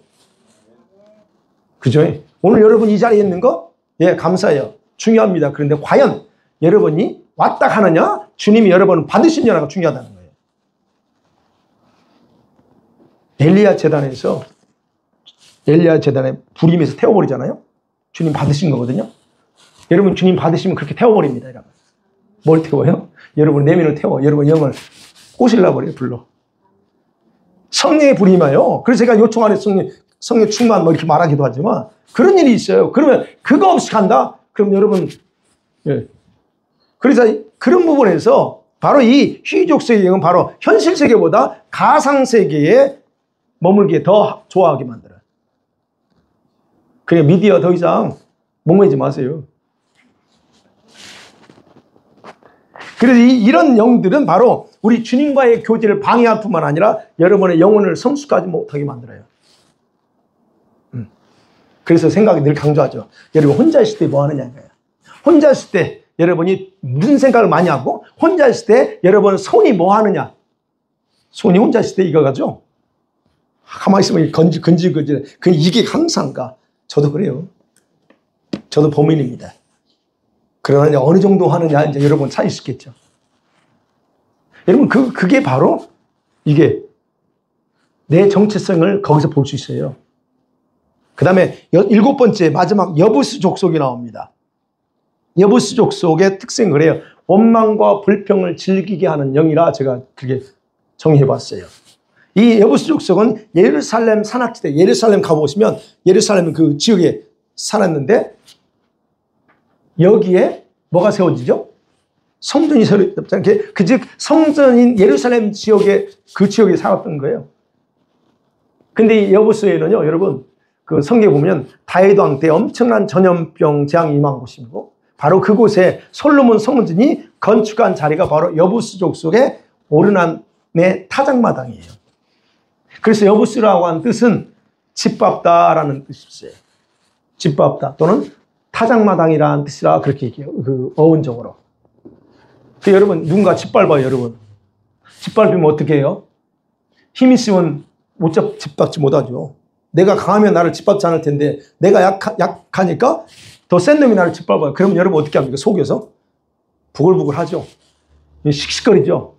그죠? 오늘 여러분 이 자리에 있는 거, 예, 감사해요. 중요합니다. 그런데 과연 여러분이 왔다 가느냐, 주님이 여러분을 받으시느냐가 중요하다는 거예요. 엘리야 재단에 불임에서 태워버리잖아요. 주님 받으신 거거든요. 여러분 주님 받으시면 그렇게 태워버립니다. 여러분. 뭘 태워요? 여러분 내면을 태워. 여러분 영을 꼬실라 버려요. 불러. 성령의 불이 임하여. 그래서 제가 요청하는 성령 충만 뭐 이렇게 말하기도 하지만 그런 일이 있어요. 그러면 그거 없이 간다? 그럼 여러분, 예. 그래서 그런 부분에서 바로 이 희족세계의 영은 바로 현실 세계보다 가상 세계에 머물기에 더 좋아하게 만들어요. 그냥 미디어 더 이상 목매지 마세요. 그래서 이런 영들은 바로 우리 주님과의 교제를 방해할 뿐만 아니라 여러분의 영혼을 성숙하지 못하게 만들어요. 그래서 생각이 늘 강조하죠. 여러분 혼자 있을 때 뭐 하느냐는 거예요. 혼자 있을 때 여러분이 무슨 생각을 많이 하고, 혼자 있을 때 여러분 손이 뭐 하느냐. 손이 혼자 있을 때 이거 가죠. 가만히 있으면 건질건질. 이게 항상가. 저도 그래요. 저도 범인입니다. 그러나 이제 어느 정도 하느냐 이제 여러분 차이 있겠죠. 여러분 그게 바로 이게 내 정체성을 거기서 볼 수 있어요. 그 다음에 7번째 마지막 여부스 족속이 나옵니다. 여부스 족속의 특징은 그래요. 원망과 불평을 즐기게 하는 영이라 제가 그렇게 정의해 봤어요. 이 여부스 족속은 예루살렘 산악지대, 예루살렘 가보시면 예루살렘 그 지역에 살았는데 여기에 뭐가 세워지죠? 성전이 세워졌잖아요. 즉 성전인 예루살렘 지역에 그 지역에 살았던 거예요. 근데 이 여부스에는요, 여러분 그 성경에 보면 다윗 왕 때 엄청난 전염병 재앙이 임한 곳이고 바로 그곳에 솔로몬 성전이 건축한 자리가 바로 여부스 족속의 오르난의 타작마당이에요. 그래서 여부스라고 하는 뜻은 짓밟다라는 뜻이 있어요. 짓밟다 또는 타작마당이라는 뜻이라 그렇게 얘기해요. 그 어원적으로. 여러분 누군가 짓밟아요. 여러분 짓밟으면 어떻게 해요? 힘이 있으면 짓밟지 못하죠. 내가 강하면 나를 짓밟지 않을 텐데 내가 약하니까 더 센 놈이 나를 짓밟아요. 그러면 여러분 어떻게 합니까? 속여서 부글부글 하죠. 씩씩거리죠.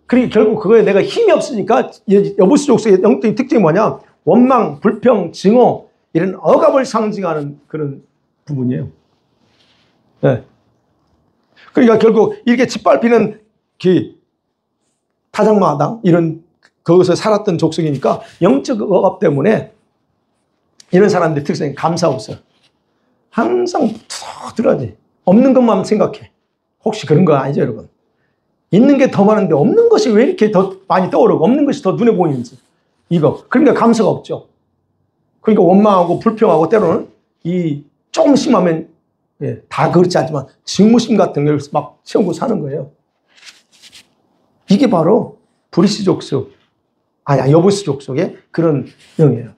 그러니까 결국 그거에 내가 힘이 없으니까 여부스 족속의 영적인 특징이 뭐냐? 원망, 불평, 증오 이런 억압을 상징하는 그런 부분이에요. 네. 그러니까 결국 이렇게 짓밟히는 타작마당 이런 거기서 살았던 족속이니까 영적 억압 때문에 이런 사람들의 특성이 감사없어. 항상 툭 들어야지. 없는 것만 생각해. 혹시 그런 거 아니죠, 여러분? 있는 게 더 많은데 없는 것이 왜 이렇게 더 많이 떠오르고 없는 것이 더 눈에 보이는지. 이거. 그러니까 감사가 없죠. 그러니까 원망하고 불평하고 때로는 조금 심하면 다 그렇지 않지만 직무심 같은 걸 막 채우고 사는 거예요. 이게 바로 브리스 족속, 여부스 족속의 그런 영이에요.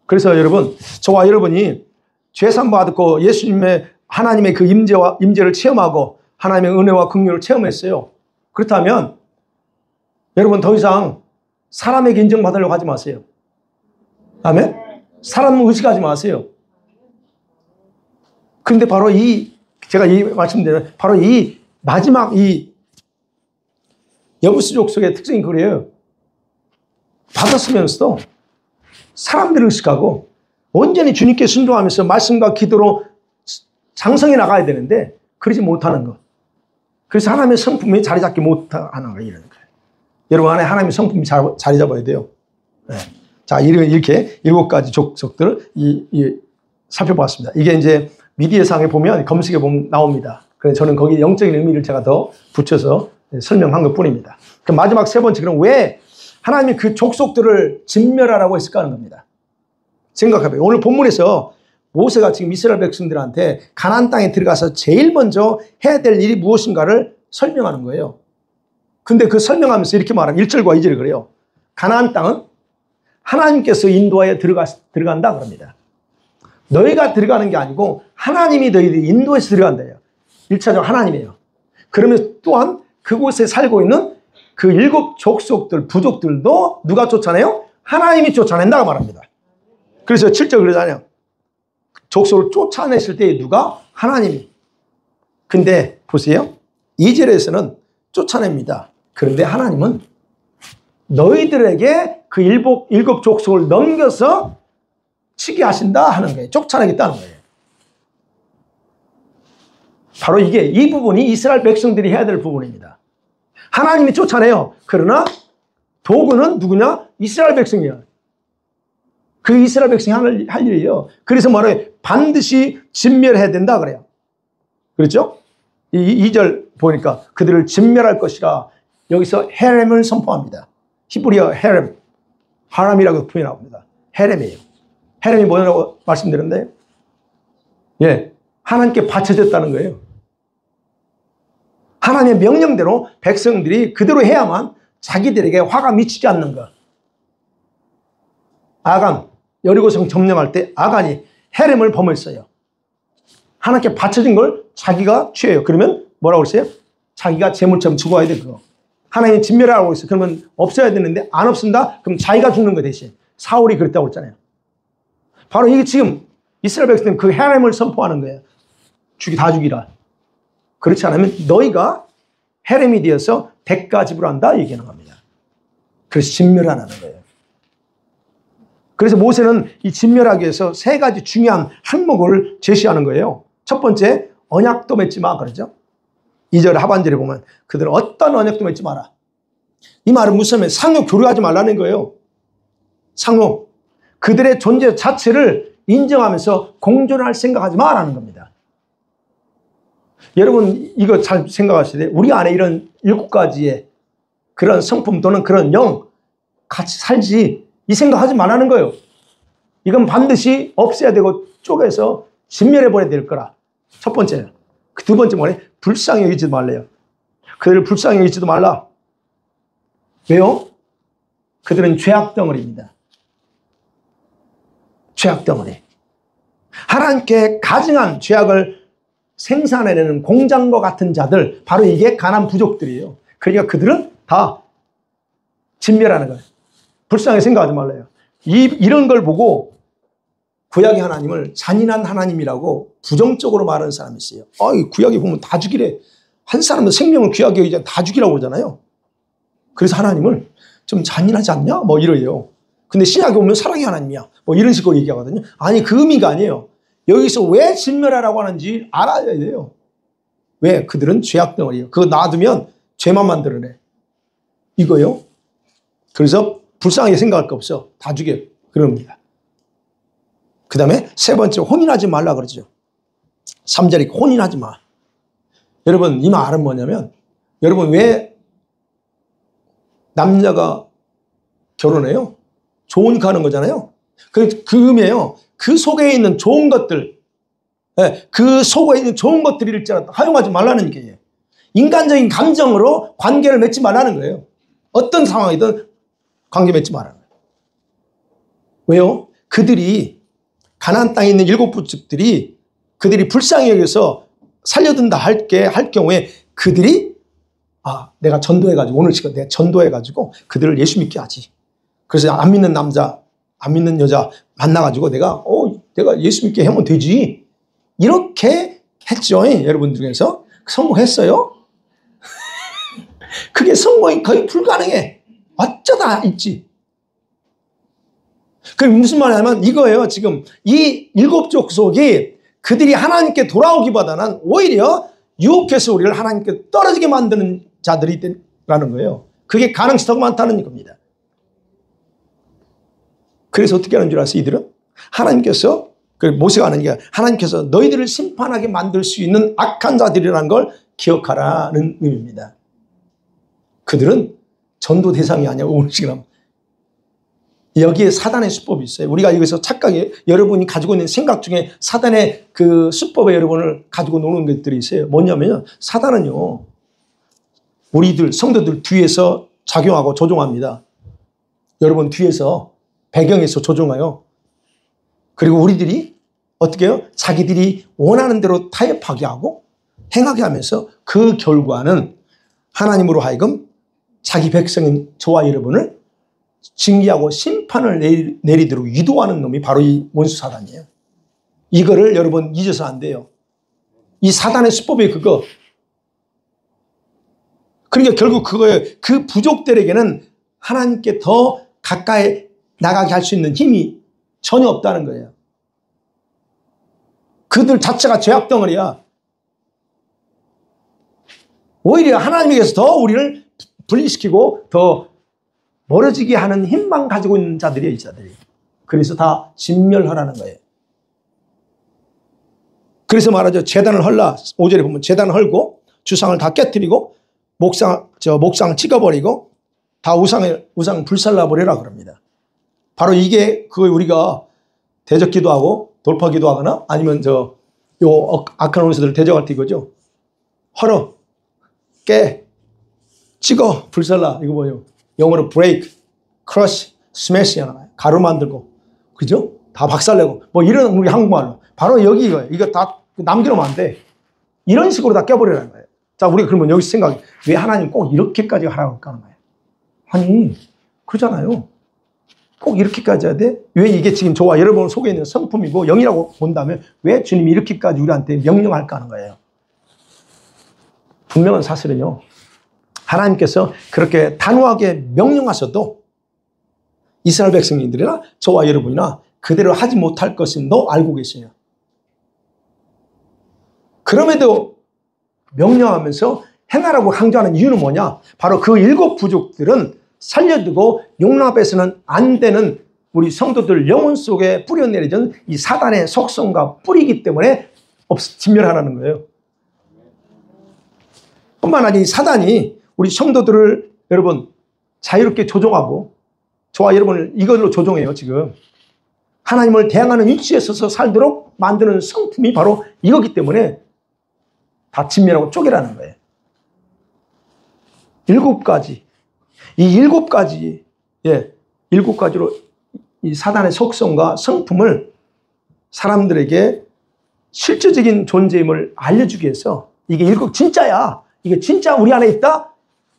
그래서 여러분, 저와 여러분이 죄산 받고 예수님의 하나님의 그 임재를 체험하고 하나님의 은혜와 긍휼을 체험했어요. 그렇다면 여러분 더 이상 사람에게 인정받으려고 하지 마세요. 아멘? 사람 의식하지 마세요. 근데 바로 제가 말씀드린 바로 이 마지막 여부스 족속의 특징이 그래요. 받았으면서도 사람들을 의식하고 온전히 주님께 순종하면서 말씀과 기도로 장성해 나가야 되는데 그러지 못하는 것. 그래서 하나님의 성품이 자리 잡지 못하는 거 이런 거예요. 여러분 안에 하나님의 성품이 자리 잡아야 돼요. 네. 자, 이렇게 7가지 족속들을 살펴보았습니다. 이게 이제 미디어상에 보면 검색해 보면 나옵니다. 그래서 저는 거기에 영적인 의미를 제가 더 붙여서 설명한 것 뿐입니다. 그럼 마지막 세 번째, 그럼 왜 하나님이 그 족속들을 진멸하라고 했을까 하는 겁니다. 생각해봐요. 오늘 본문에서 모세가 지금 이스라엘 백성들한테 가나안 땅에 들어가서 제일 먼저 해야 될 일이 무엇인가를 설명하는 거예요. 근데 그 설명하면서 이렇게 말하면 1절과 2절에 그래요. 가나안 땅은 하나님께서 인도하여 들어간다 그럽니다. 너희가 들어가는 게 아니고 하나님이 너희들 인도해서 들어간다요. 1차적으로 하나님이에요. 그러면 또한 그곳에 살고 있는 그 7 족속들, 부족들도 누가 쫓아내요? 하나님이 쫓아낸다고 말합니다. 그래서 7절 그러잖아요. 족속을 쫓아냈을 때 누가? 하나님이. 근데 보세요. 2절에서는 쫓아냅니다. 그런데 하나님은 너희들에게 그 7 족속을 넘겨서 치게 하신다 하는 거예요. 쫓아내겠다는 거예요. 바로 이 부분이 이스라엘 백성들이 해야 될 부분입니다. 하나님이 쫓아내요. 그러나 도구는 누구냐? 이스라엘 백성이에요. 그 이스라엘 백성이 할 일이에요. 그래서 말해요. 반드시 진멸해야 된다 그래요. 그렇죠? 2절 보니까 그들을 진멸할 것이라 여기서 헤렘을 선포합니다. 히브리어 헤렘, 하람이라고 표현합니다. 헤렘이에요. 헤렘이 뭐냐고 말씀드렸는데, 예, 하나님께 바쳐졌다는 거예요. 하나님의 명령대로 백성들이 그대로 해야만 자기들에게 화가 미치지 않는 것. 아간, 여리고성 점령할 때 아간이 헤렘을 범했어요. 하나님께 바쳐진 걸 자기가 취해요. 그러면 뭐라고 그랬어요? 자기가 재물처럼 죽어야 돼, 그거. 하나님이 진멸하라고 했어요. 그러면 없어야 되는데 안 없습니다. 그럼 자기가 죽는 거 대신. 사울이 그랬다고 했잖아요. 바로 이게 지금 이스라엘 백성들은 그 헤렘을 선포하는 거예요. 다 죽이라. 그렇지 않으면 너희가 헤렘이 되어서 대가 지불한다 얘기하는 겁니다. 그래서 진멸하라는 거예요. 그래서 모세는 이 진멸하기 위해서 3가지 중요한 항목을 제시하는 거예요. 첫 번째, 언약도 맺지 마 그러죠. 2절 하반절에 보면 그들은 어떤 언약도 맺지 마라. 이 말은 무슨 말이에요? 상호 교류하지 말라는 거예요. 상호. 그들의 존재 자체를 인정하면서 공존할 생각하지 마라는 겁니다. 여러분 이거 잘 생각하셔야 돼요. 우리 안에 이런 7가지의 그런 성품 또는 그런 영 같이 살지 이 생각하지 말라는 거예요. 이건 반드시 없애야 되고 쪼개서 진멸해버려야 될 거라. 첫 번째는. 그 두 번째 뭐래? 불쌍히 여기지도 말래요. 그들을 불쌍히 여기지도 말라. 왜요? 그들은 죄악 덩어리입니다. 죄악 덩어리. 하나님께 가증한 죄악을 생산해내는 공장과 같은 자들, 바로 이게 가나안 부족들이에요. 그러니까 그들은 다 진멸하는 거예요. 불쌍히 생각하지 말래요. 이런 걸 보고 구약의 하나님을 잔인한 하나님이라고 부정적으로 말하는 사람이 있어요. 구약에 보면 다 죽이래. 한 사람은 생명을 귀하게 여기자 다 죽이라고 그러잖아요. 그래서 하나님을 좀 잔인하지 않냐? 뭐 이래요. 근데 신약에 보면 사랑의 하나님이야. 뭐 이런 식으로 얘기하거든요. 아니 그 의미가 아니에요. 여기서 왜 진멸하라고 하는지 알아야 돼요. 왜? 그들은 죄악 덩어리예요. 그거 놔두면 죄만 만들어내. 이거요. 그래서 불쌍하게 생각할 거 없어. 다 죽여. 그럽니다. 그 다음에 세 번째 혼인하지 말라 그러죠. 3절에 혼인하지 마. 여러분 이 말은 뭐냐면 여러분 왜 남녀가 결혼해요? 좋으니까 하는 거잖아요. 그 의미예요. 그 속에 있는 좋은 것들, 그 속에 있는 좋은 것들을 허용하지 말라는 얘기예요. 인간적인 감정으로 관계를 맺지 말라는 거예요. 어떤 상황이든 관계 맺지 말라는 거예요. 왜요? 그들이 가나안 땅에 있는 7 부족들이 그들이 불쌍히 여겨서 살려둔다 할 경우에 그들이 내가 전도해가지고 오늘 시간 내가 전도해가지고 그들을 예수 믿게 하지. 그래서 안 믿는 남자, 안 믿는 여자 만나가지고 내가 예수 믿게 하면 되지. 이렇게 했죠. 여러분 중에서 성공했어요. 그게 성공이 거의 불가능해. 어쩌다 있지. 그게 무슨 말이냐면 이거예요. 지금 이 7 족속이 그들이 하나님께 돌아오기보다는 오히려 유혹해서 우리를 하나님께 떨어지게 만드는 자들이라는 거예요. 그게 가능성이 더 많다는 겁니다. 그래서 어떻게 하는 줄 아세요, 이들은? 하나님께서, 모세가 하는 게 하나님께서 너희들을 심판하게 만들 수 있는 악한 자들이라는 걸 기억하라는 의미입니다. 그들은 전도 대상이 아니야, 오늘식이라면. 여기에 사단의 수법이 있어요. 우리가 여기서 착각해, 여러분이 가지고 있는 생각 중에 사단의 그 수법에 여러분을 가지고 노는 것들이 있어요. 뭐냐면요, 사단은요, 우리들, 성도들 뒤에서 작용하고 조종합니다. 여러분 뒤에서, 배경에서 조종해요. 그리고 우리들이 어떻게 해요? 자기들이 원하는 대로 타협하게 하고 행하게 하면서 그 결과는 하나님으로 하여금 자기 백성인 저와 여러분을 징계하고 심판을 내리도록 유도하는 놈이 바로 이 원수 사단이에요. 이거를 여러분 잊어서 안 돼요. 이 사단의 수법이 그거. 그러니까 결국 그거에 그 부족들에게는 하나님께 더 가까이 나가게 할 수 있는 힘이 전혀 없다는 거예요. 그들 자체가 죄악 덩어리야. 오히려 하나님에게서 더 우리를 분리시키고 더 멀어지게 하는 힘만 가지고 있는 자들이에요, 이 자들이. 그래서 다 진멸하라는 거예요. 그래서 말하죠. 제단을 헐라. 5절에 보면 제단을 헐고 주상을 다 깨뜨리고 목상을 찍어버리고 다 우상 불살라버리라 그럽니다. 바로 이게 그 우리가 대적 기도하고 돌파 기도하거나 아니면 악한 원수들을 대적할 때 이거죠. 헐어, 깨, 찍어, 불살라. 이거 뭐예요? 영어로 break, crush, smash 하나요. 가루 만들고, 그죠? 다 박살내고, 뭐 이런 우리 한국말로. 바로 여기 이거예요. 이거 다 남겨놓으면 안 돼. 이런 식으로 다 깨버리라는 거예요. 자, 우리가 그러면 여기서 생각해. 왜 하나님 꼭 이렇게까지 하라고 하는 거예요? 아니, 그러잖아요. 꼭 이렇게까지 해야 돼? 왜 이게 지금 저와 여러분 속에 있는 성품이고 영이라고 본다면 왜 주님이 이렇게까지 우리한테 명령할까 하는 거예요? 분명한 사실은요. 하나님께서 그렇게 단호하게 명령하셔도 이스라엘 백성님들이나 저와 여러분이나 그대로 하지 못할 것임도 알고 계세요. 그럼에도 명령하면서 행하라고 강조하는 이유는 뭐냐? 바로 그 7 부족들은 살려두고 용납해서는 안 되는 우리 성도들 영혼 속에 뿌려내리던 이 사단의 속성과 뿌리이기 때문에 진멸하라는 거예요. 뿐만 아니라 이 사단이 우리 성도들을 여러분 자유롭게 조종하고 저와 여러분을 이걸로 조종해요. 지금 하나님을 대항하는 위치에 서서 살도록 만드는 성품이 바로 이거기 때문에 다 진멸하고 쪼개라는 거예요. 7가지. 이 7가지, 7가지로 이 사단의 속성과 성품을 사람들에게 실질적인 존재임을 알려주기 위해서 이게 진짜야. 이게 진짜 우리 안에 있다.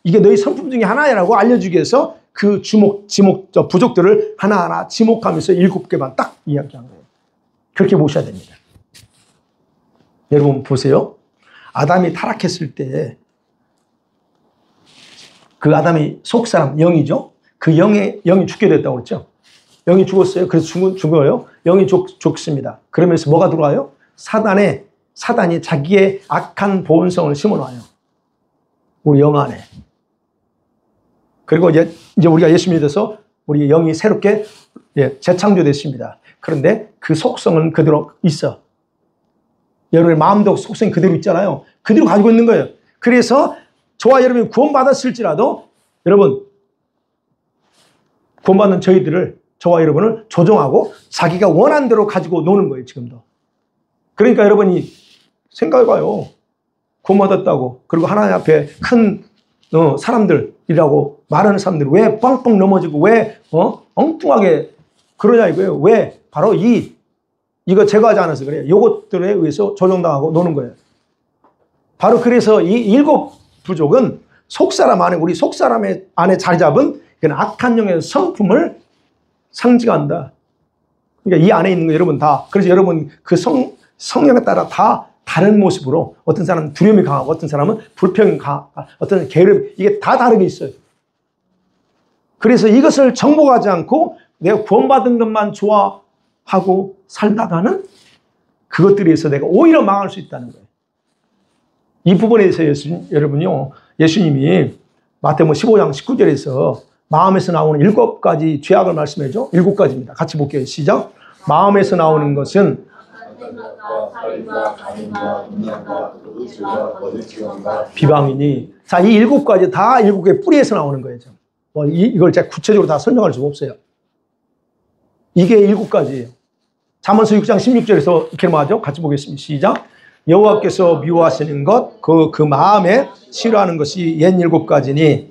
이게 너희 성품 중에 하나야라고 알려주기 위해서 그 부족들을 하나하나 지목하면서 7개만 딱 이야기한 거예요. 그렇게 보셔야 됩니다. 여러분 보세요. 아담이 타락했을 때 그 아담이 속사람, 영이죠. 그 영이 죽게 됐다고 그랬죠. 영이 죽었어요. 그래서 죽어요. 영이 죽습니다. 그러면서 뭐가 들어와요? 사단이 자기의 악한 본성을 심어놔요. 우리 영 안에. 그리고 이제 우리가 예수 믿어서 우리 영이 새롭게 재창조됐습니다. 그런데 그 속성은 그대로 있어. 여러분의 마음도 속성이 그대로 있잖아요. 그대로 가지고 있는 거예요. 그래서 저와 여러분이 구원받았을지라도 여러분 구원받는 저와 여러분을 조종하고 자기가 원하는 대로 가지고 노는 거예요. 지금도. 그러니까 여러분이 생각해봐요. 구원받았다고 그리고 하나님 앞에 큰 사람들이라고 말하는 사람들이 왜 뻥뻥 넘어지고 왜 엉뚱하게 그러냐 이거예요. 왜? 바로 이거 제거하지 않아서 그래요. 이것들에 의해서 조종당하고 노는 거예요. 바로 그래서 이 7 부족은 속사람 안에 우리 속사람 안에 자리 잡은 악한 영의 성품을 상징한다. 그러니까 이 안에 있는 거 여러분 다 그래서 여러분 그 성령에 따라 다 다른 모습으로 어떤 사람은 두려움이 강하고 어떤 사람은 불평이 강하고 어떤 사람은 게으름 이게 다 다르게 있어요. 그래서 이것을 정복하지 않고 내가 구원받은 것만 좋아하고 살다가는 그것들에 의해서 내가 오히려 망할 수 있다는 거예요. 이 부분에 대해서 여러분요, 예수님이 마태복음 15장 19절에서 마음에서 나오는 7가지 죄악을 말씀해줘. 7가지입니다. 같이 볼게요. 시작. 마음에서 나오는 것은 비방이니. 자, 이 7가지 다 7개의 뿌리에서 나오는 거예요. 뭐 이걸 제가 구체적으로 다 설명할 수가 없어요. 이게 7가지예요. 잠언서 6장 16절에서 이렇게 말하죠. 같이 보겠습니다. 시작. 여호와께서 미워하시는 것, 그 마음에 싫어하는 것이 옛 7가지니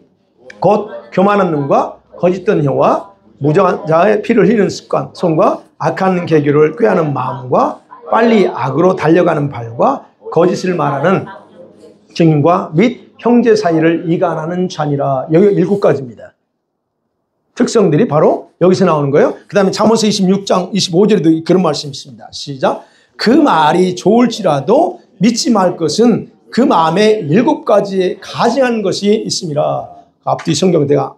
곧 교만한 눈과 거짓된 혀와 무정한 자의 피를 흘리는 습관, 손과 악한 계교를 꾀하는 마음과 빨리 악으로 달려가는 발과 거짓을 말하는 증인과 및 형제 사이를 이간하는 잔이라. 여기 7가지입니다. 특성들이 바로 여기서 나오는 거예요. 그 다음에 잠언서 26장 25절에도 그런 말씀이 있습니다. 시작. 그 말이 좋을지라도 믿지 말 것은 그 마음에 7가지에 가증한 것이 있습니다. 앞뒤 성경은 내가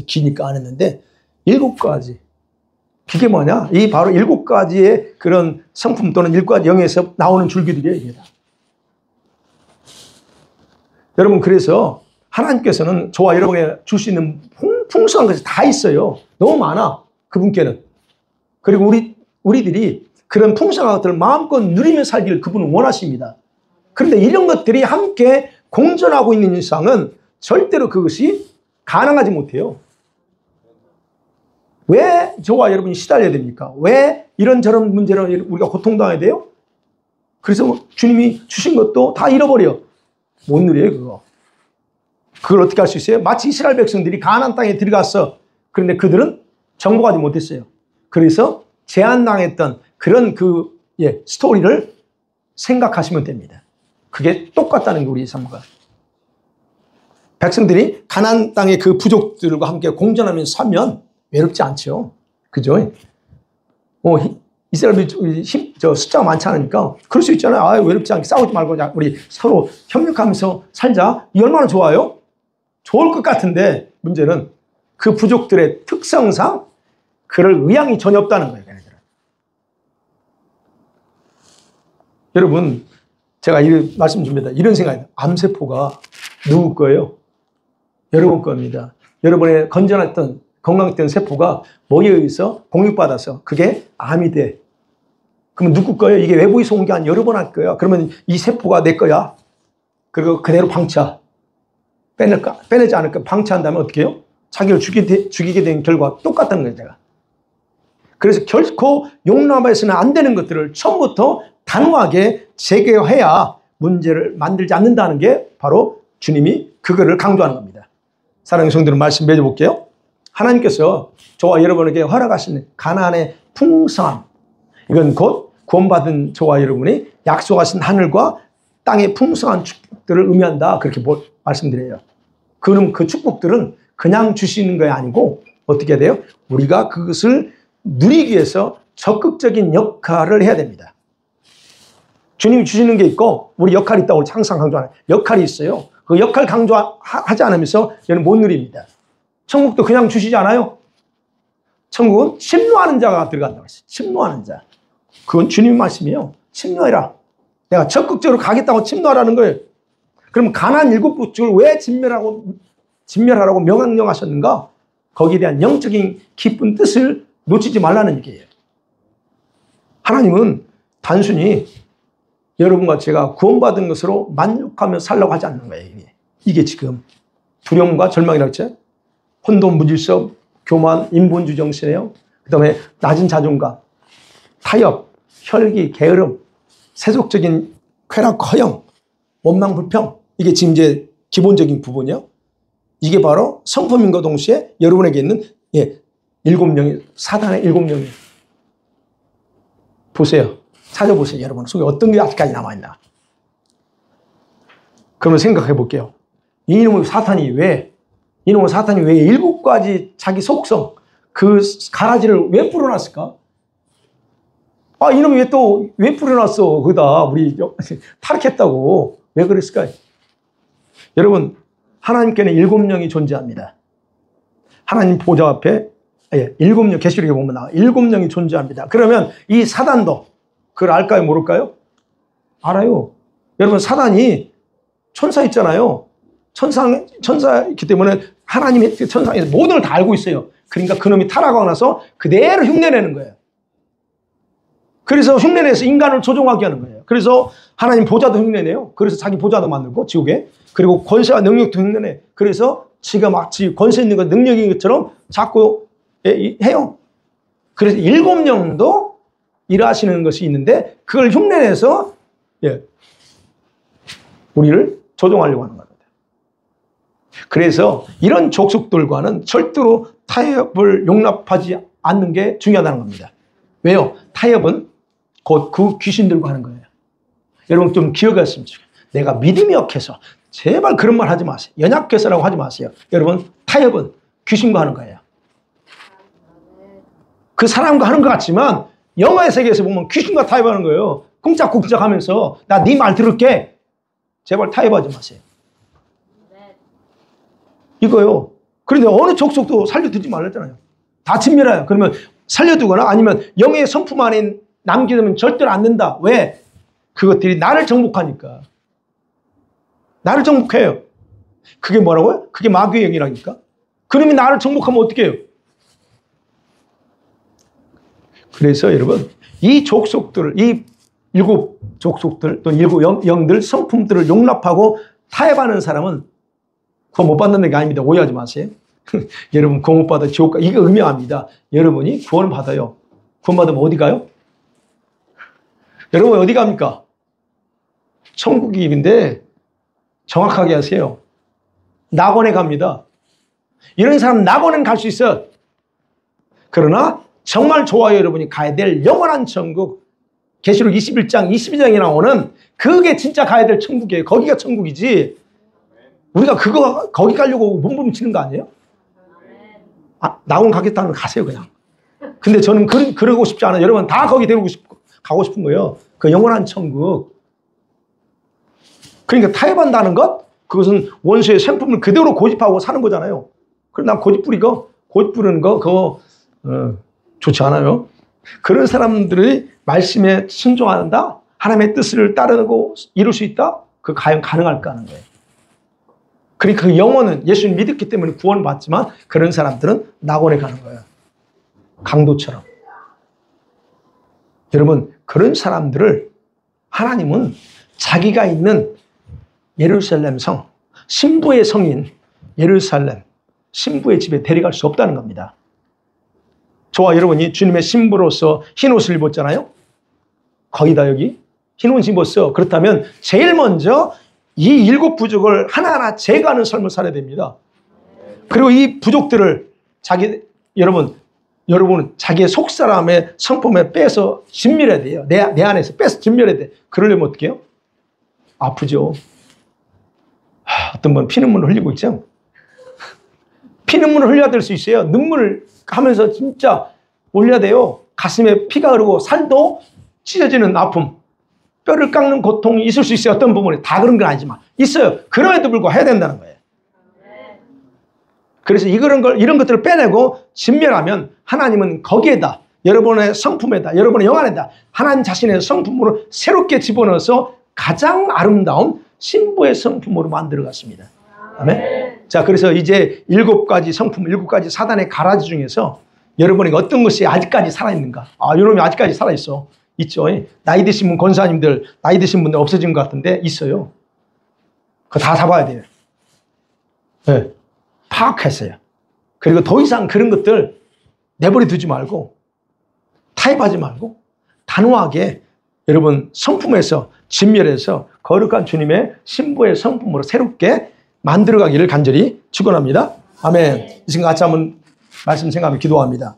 기니까 안 했는데 7가지. 그게 뭐냐? 이 바로 7가지의 그런 성품 또는 7가지 영에서 나오는 줄기들이에요. 이게 다. 여러분, 그래서 하나님께서는 저와 여러분에게 줄 수 있는 풍성한 것이 다 있어요. 너무 많아. 그분께는. 그리고 우리들이 그런 풍성한 것들을 마음껏 누리며 살기를 그분은 원하십니다. 그런데 이런 것들이 함께 공존하고 있는 이상은 절대로 그것이 가능하지 못해요. 왜 저와 여러분이 시달려야 됩니까? 왜 이런저런 문제로 우리가 고통당해야 돼요? 그래서 주님이 주신 것도 다 잃어버려. 못 누려요, 그거. 그걸 어떻게 할 수 있어요? 마치 이스라엘 백성들이 가나안 땅에 들어갔어. 그런데 그들은 정복하지 못했어요. 그래서 제한당했던 그런 스토리를 생각하시면 됩니다. 그게 똑같다는 게 우리 삶과. 백성들이 가나안 땅의 그 부족들과 함께 공존하면서 살면 외롭지 않죠. 그죠? 이스라엘 숫자가 많지 않으니까 그럴 수 있잖아요. 외롭지 않게 싸우지 말고 우리 서로 협력하면서 살자. 이 얼마나 좋아요? 좋을 것 같은데 문제는 그 부족들의 특성상 그럴 의향이 전혀 없다는 거예요. 걔네들은. 여러분, 제가 말씀 줍니다. 이런 생각이에요. 암세포가 누구 거예요? 여러분 겁니다. 여러분의 건전했던 건강했던 세포가 뭐에 의해서 공격받아서 그게 암이 돼. 그러면 누구 거예요? 이게 외부에서 온 게 아니라 여러 번 할 거야. 그러면 이 세포가 내 거야. 그리고 그대로 방치하. 빼내지 않을까? 방치한다면 어떻게 해요? 자기를 죽이게 된 결과가 똑같다는 거예요, 제가. 그래서 결코 용납해서는 안 되는 것들을 처음부터 단호하게 제거해야 문제를 만들지 않는다는 게 바로 주님이 그거를 강조하는 겁니다. 사랑하는 성도들 말씀 맺어볼게요. 하나님께서 저와 여러분에게 허락하신 가나안의 풍성함, 이건 곧 구원받은 저와 여러분이 약속하신 하늘과 땅의 풍성한 축복들을 의미한다. 그렇게 말씀드려요. 그럼 그 축복들은 그냥 주시는 게 아니고 어떻게 해야 돼요? 우리가 그것을 누리기 위해서 적극적인 역할을 해야 됩니다. 주님이 주시는 게 있고 우리 역할이 있다고 항상 강조하는 역할이 있어요. 그 역할 강조하지 않으면서 얘는 못 누립니다. 천국도 그냥 주시지 않아요. 천국은 침노하는 자가 들어간다고 했어요. 침노하는 자. 그건 주님 말씀이에요. 침노해라. 내가 적극적으로 가겠다고 침노하라는 거예요. 그럼 가나안 7부족을 왜 진멸하라고 명령하셨는가? 거기에 대한 영적인 깊은 뜻을 놓치지 말라는 얘기예요. 하나님은 단순히 여러분과 제가 구원받은 것으로 만족하며 살라고 하지 않는 거예요. 이게 지금 두려움과 절망이라고 했죠. 혼돈, 무질서, 교만, 인본주의 정신이에요. 그 다음에 낮은 자존감, 타협, 혈기, 게으름, 세속적인 쾌락, 허영, 원망, 불평. 이게 지금 이제 기본적인 부분이요. 이게 바로 성품인과 동시에 여러분에게 있는 7명의 사단의 7명이 보세요. 찾아보세요. 여러분 속에 어떤 게 아직까지 남아있나. 그러면 생각해 볼게요. 이놈의 사탄이 왜 7가지 자기 속성, 그 가라지를 왜 뿌려놨을까? 이놈이 왜 뿌려놨어? 거기다 우리 타락했다고. 왜 그랬을까요? 여러분, 하나님께는 7명이 존재합니다. 하나님 보좌 앞에 7명, 계시록에 보면 나와 7명이 존재합니다. 그러면 이 사단도 그걸 알까요? 모를까요? 알아요. 여러분, 사단이 천사 있잖아요. 천사이기 때문에 하나님이 천상에서 모든 걸 다 알고 있어요. 그러니까 그놈이 타락하고 나서 그대로 흉내내는 거예요. 그래서 흉내내서 인간을 조종하게 하는 거예요. 그래서 하나님 보좌도 흉내내요. 그래서 자기 보좌도 만들고 지옥에. 그리고 권세와 능력도 흉내내. 그래서 지가 마치 권세 있는 것, 능력인 것처럼 자꾸 해요. 그래서 7영도 일하시는 것이 있는데 그걸 흉내내서 우리를 조종하려고 하는 겁니다. 그래서 이런 족속들과는 절대로 타협을 용납하지 않는 게 중요하다는 겁니다. 왜요? 타협은 곧 그 귀신들과 하는 거예요. 여러분 좀 기억하셨으면 좋겠어요. 내가 믿음이 약해서 제발 그런 말 하지 마세요. 연약해서라고 하지 마세요. 여러분 타협은 귀신과 하는 거예요. 그 사람과 하는 것 같지만 영화의 세계에서 보면 귀신과 타협하는 거예요. 꿍짝꿍짝 하면서 나 네 말 들을게. 제발 타협하지 마세요. 이거요. 그런데 어느 족속도 살려두지 말랬잖아요. 다 진멸해요. 그러면 살려두거나 아니면 영의 성품 안에 남기면 절대로 안 된다. 왜? 그것들이 나를 정복하니까. 나를 정복해요. 그게 뭐라고요? 그게 마귀의 영이라니까. 그놈이 나를 정복하면 어떻게 해요? 그래서 여러분 이 족속들을, 이 7족속들 또 7영들 성품들을 용납하고 타협하는 사람은 구원 못 받는 게 아닙니다. 오해하지 마세요. 여러분 구원 못 받아 지옥 가. 이게 의미합니다. 여러분이 구원을 받아요. 구원 받으면 어디 가요? 여러분 어디 갑니까? 천국인데 정확하게 하세요. 낙원에 갑니다. 이런 사람 낙원은 갈 수 있어. 그러나 정말 좋아요. 여러분이 가야 될 영원한 천국, 계시록 21장 22장에 나오는 그게 진짜 가야 될 천국이에요. 거기가 천국이지. 우리가 거기 가려고 몸부림치는 거 아니에요? 낙원 가겠다는 거 가세요 그냥. 근데 저는 그러고 싶지 않아요. 여러분 다 거기 가고 싶은 거예요. 그 영원한 천국. 그러니까 타협한다는 것, 그것은 원수의 생품을 그대로 고집하고 사는 거잖아요. 그럼 난 고집 부리는 거 그거 좋지 않아요. 그런 사람들이 말씀에 순종한다, 하나님의 뜻을 따르고 이룰 수 있다, 그 과연 가능할까 하는 거예요. 그러니까 그 영혼은 예수님 믿었기 때문에 구원을 받지만 그런 사람들은 낙원에 가는 거예요. 강도처럼. 여러분 그런 사람들을 하나님은 자기가 있는 예루살렘 성, 신부의 성인 예루살렘, 신부의 집에 데려갈 수 없다는 겁니다. 저와 여러분이 주님의 신부로서 흰 옷을 입었잖아요. 거기다 여기 흰 옷을 입었어. 그렇다면 제일 먼저 이 7 부족을 하나하나 제거하는 삶을 살아야 됩니다. 그리고 이 부족들을 여러분은 자기의 속사람의 성품에 빼서 진멸해야 돼요. 내 안에서 빼서 진멸해야 돼. 그러려면 어떻게 해요? 아프죠. 어떤 분은 피눈물을 흘리고 있죠. 피눈물을 흘려야 될 수 있어요. 눈물을 하면서 진짜 올려야 돼요. 가슴에 피가 흐르고 살도 찢어지는 아픔, 뼈를 깎는 고통이 있을 수 있어요. 어떤 부분에. 다 그런 건 아니지만 있어요. 그럼에도 불구하고 해야 된다는 거예요. 그래서 이런 것들을 빼내고 진멸하면 하나님은 거기에다, 여러분의 성품에다, 여러분의 영안에다 하나님 자신의 성품으로 새롭게 집어넣어서 가장 아름다운 신부의 성품으로 만들어갔습니다. 아멘. 자, 그래서 이제 7가지 성품, 7가지 사단의 가라지 중에서 여러분에게 어떤 것이 아직까지 살아있는가? 이놈이 아직까지 살아있어. 있죠. 나이 드신 분, 권사님들, 나이 드신 분들 없어진 것 같은데 있어요. 그거 다 잡아야 돼요. 네. 파악했어요. 그리고 더 이상 그런 것들 내버려 두지 말고, 타협하지 말고, 단호하게 여러분 성품에서 진멸해서 거룩한 주님의 신부의 성품으로 새롭게 만들어가기를 간절히 축원합니다. 아멘. 이 시간 같이 한번 말씀 생각하며 기도합니다.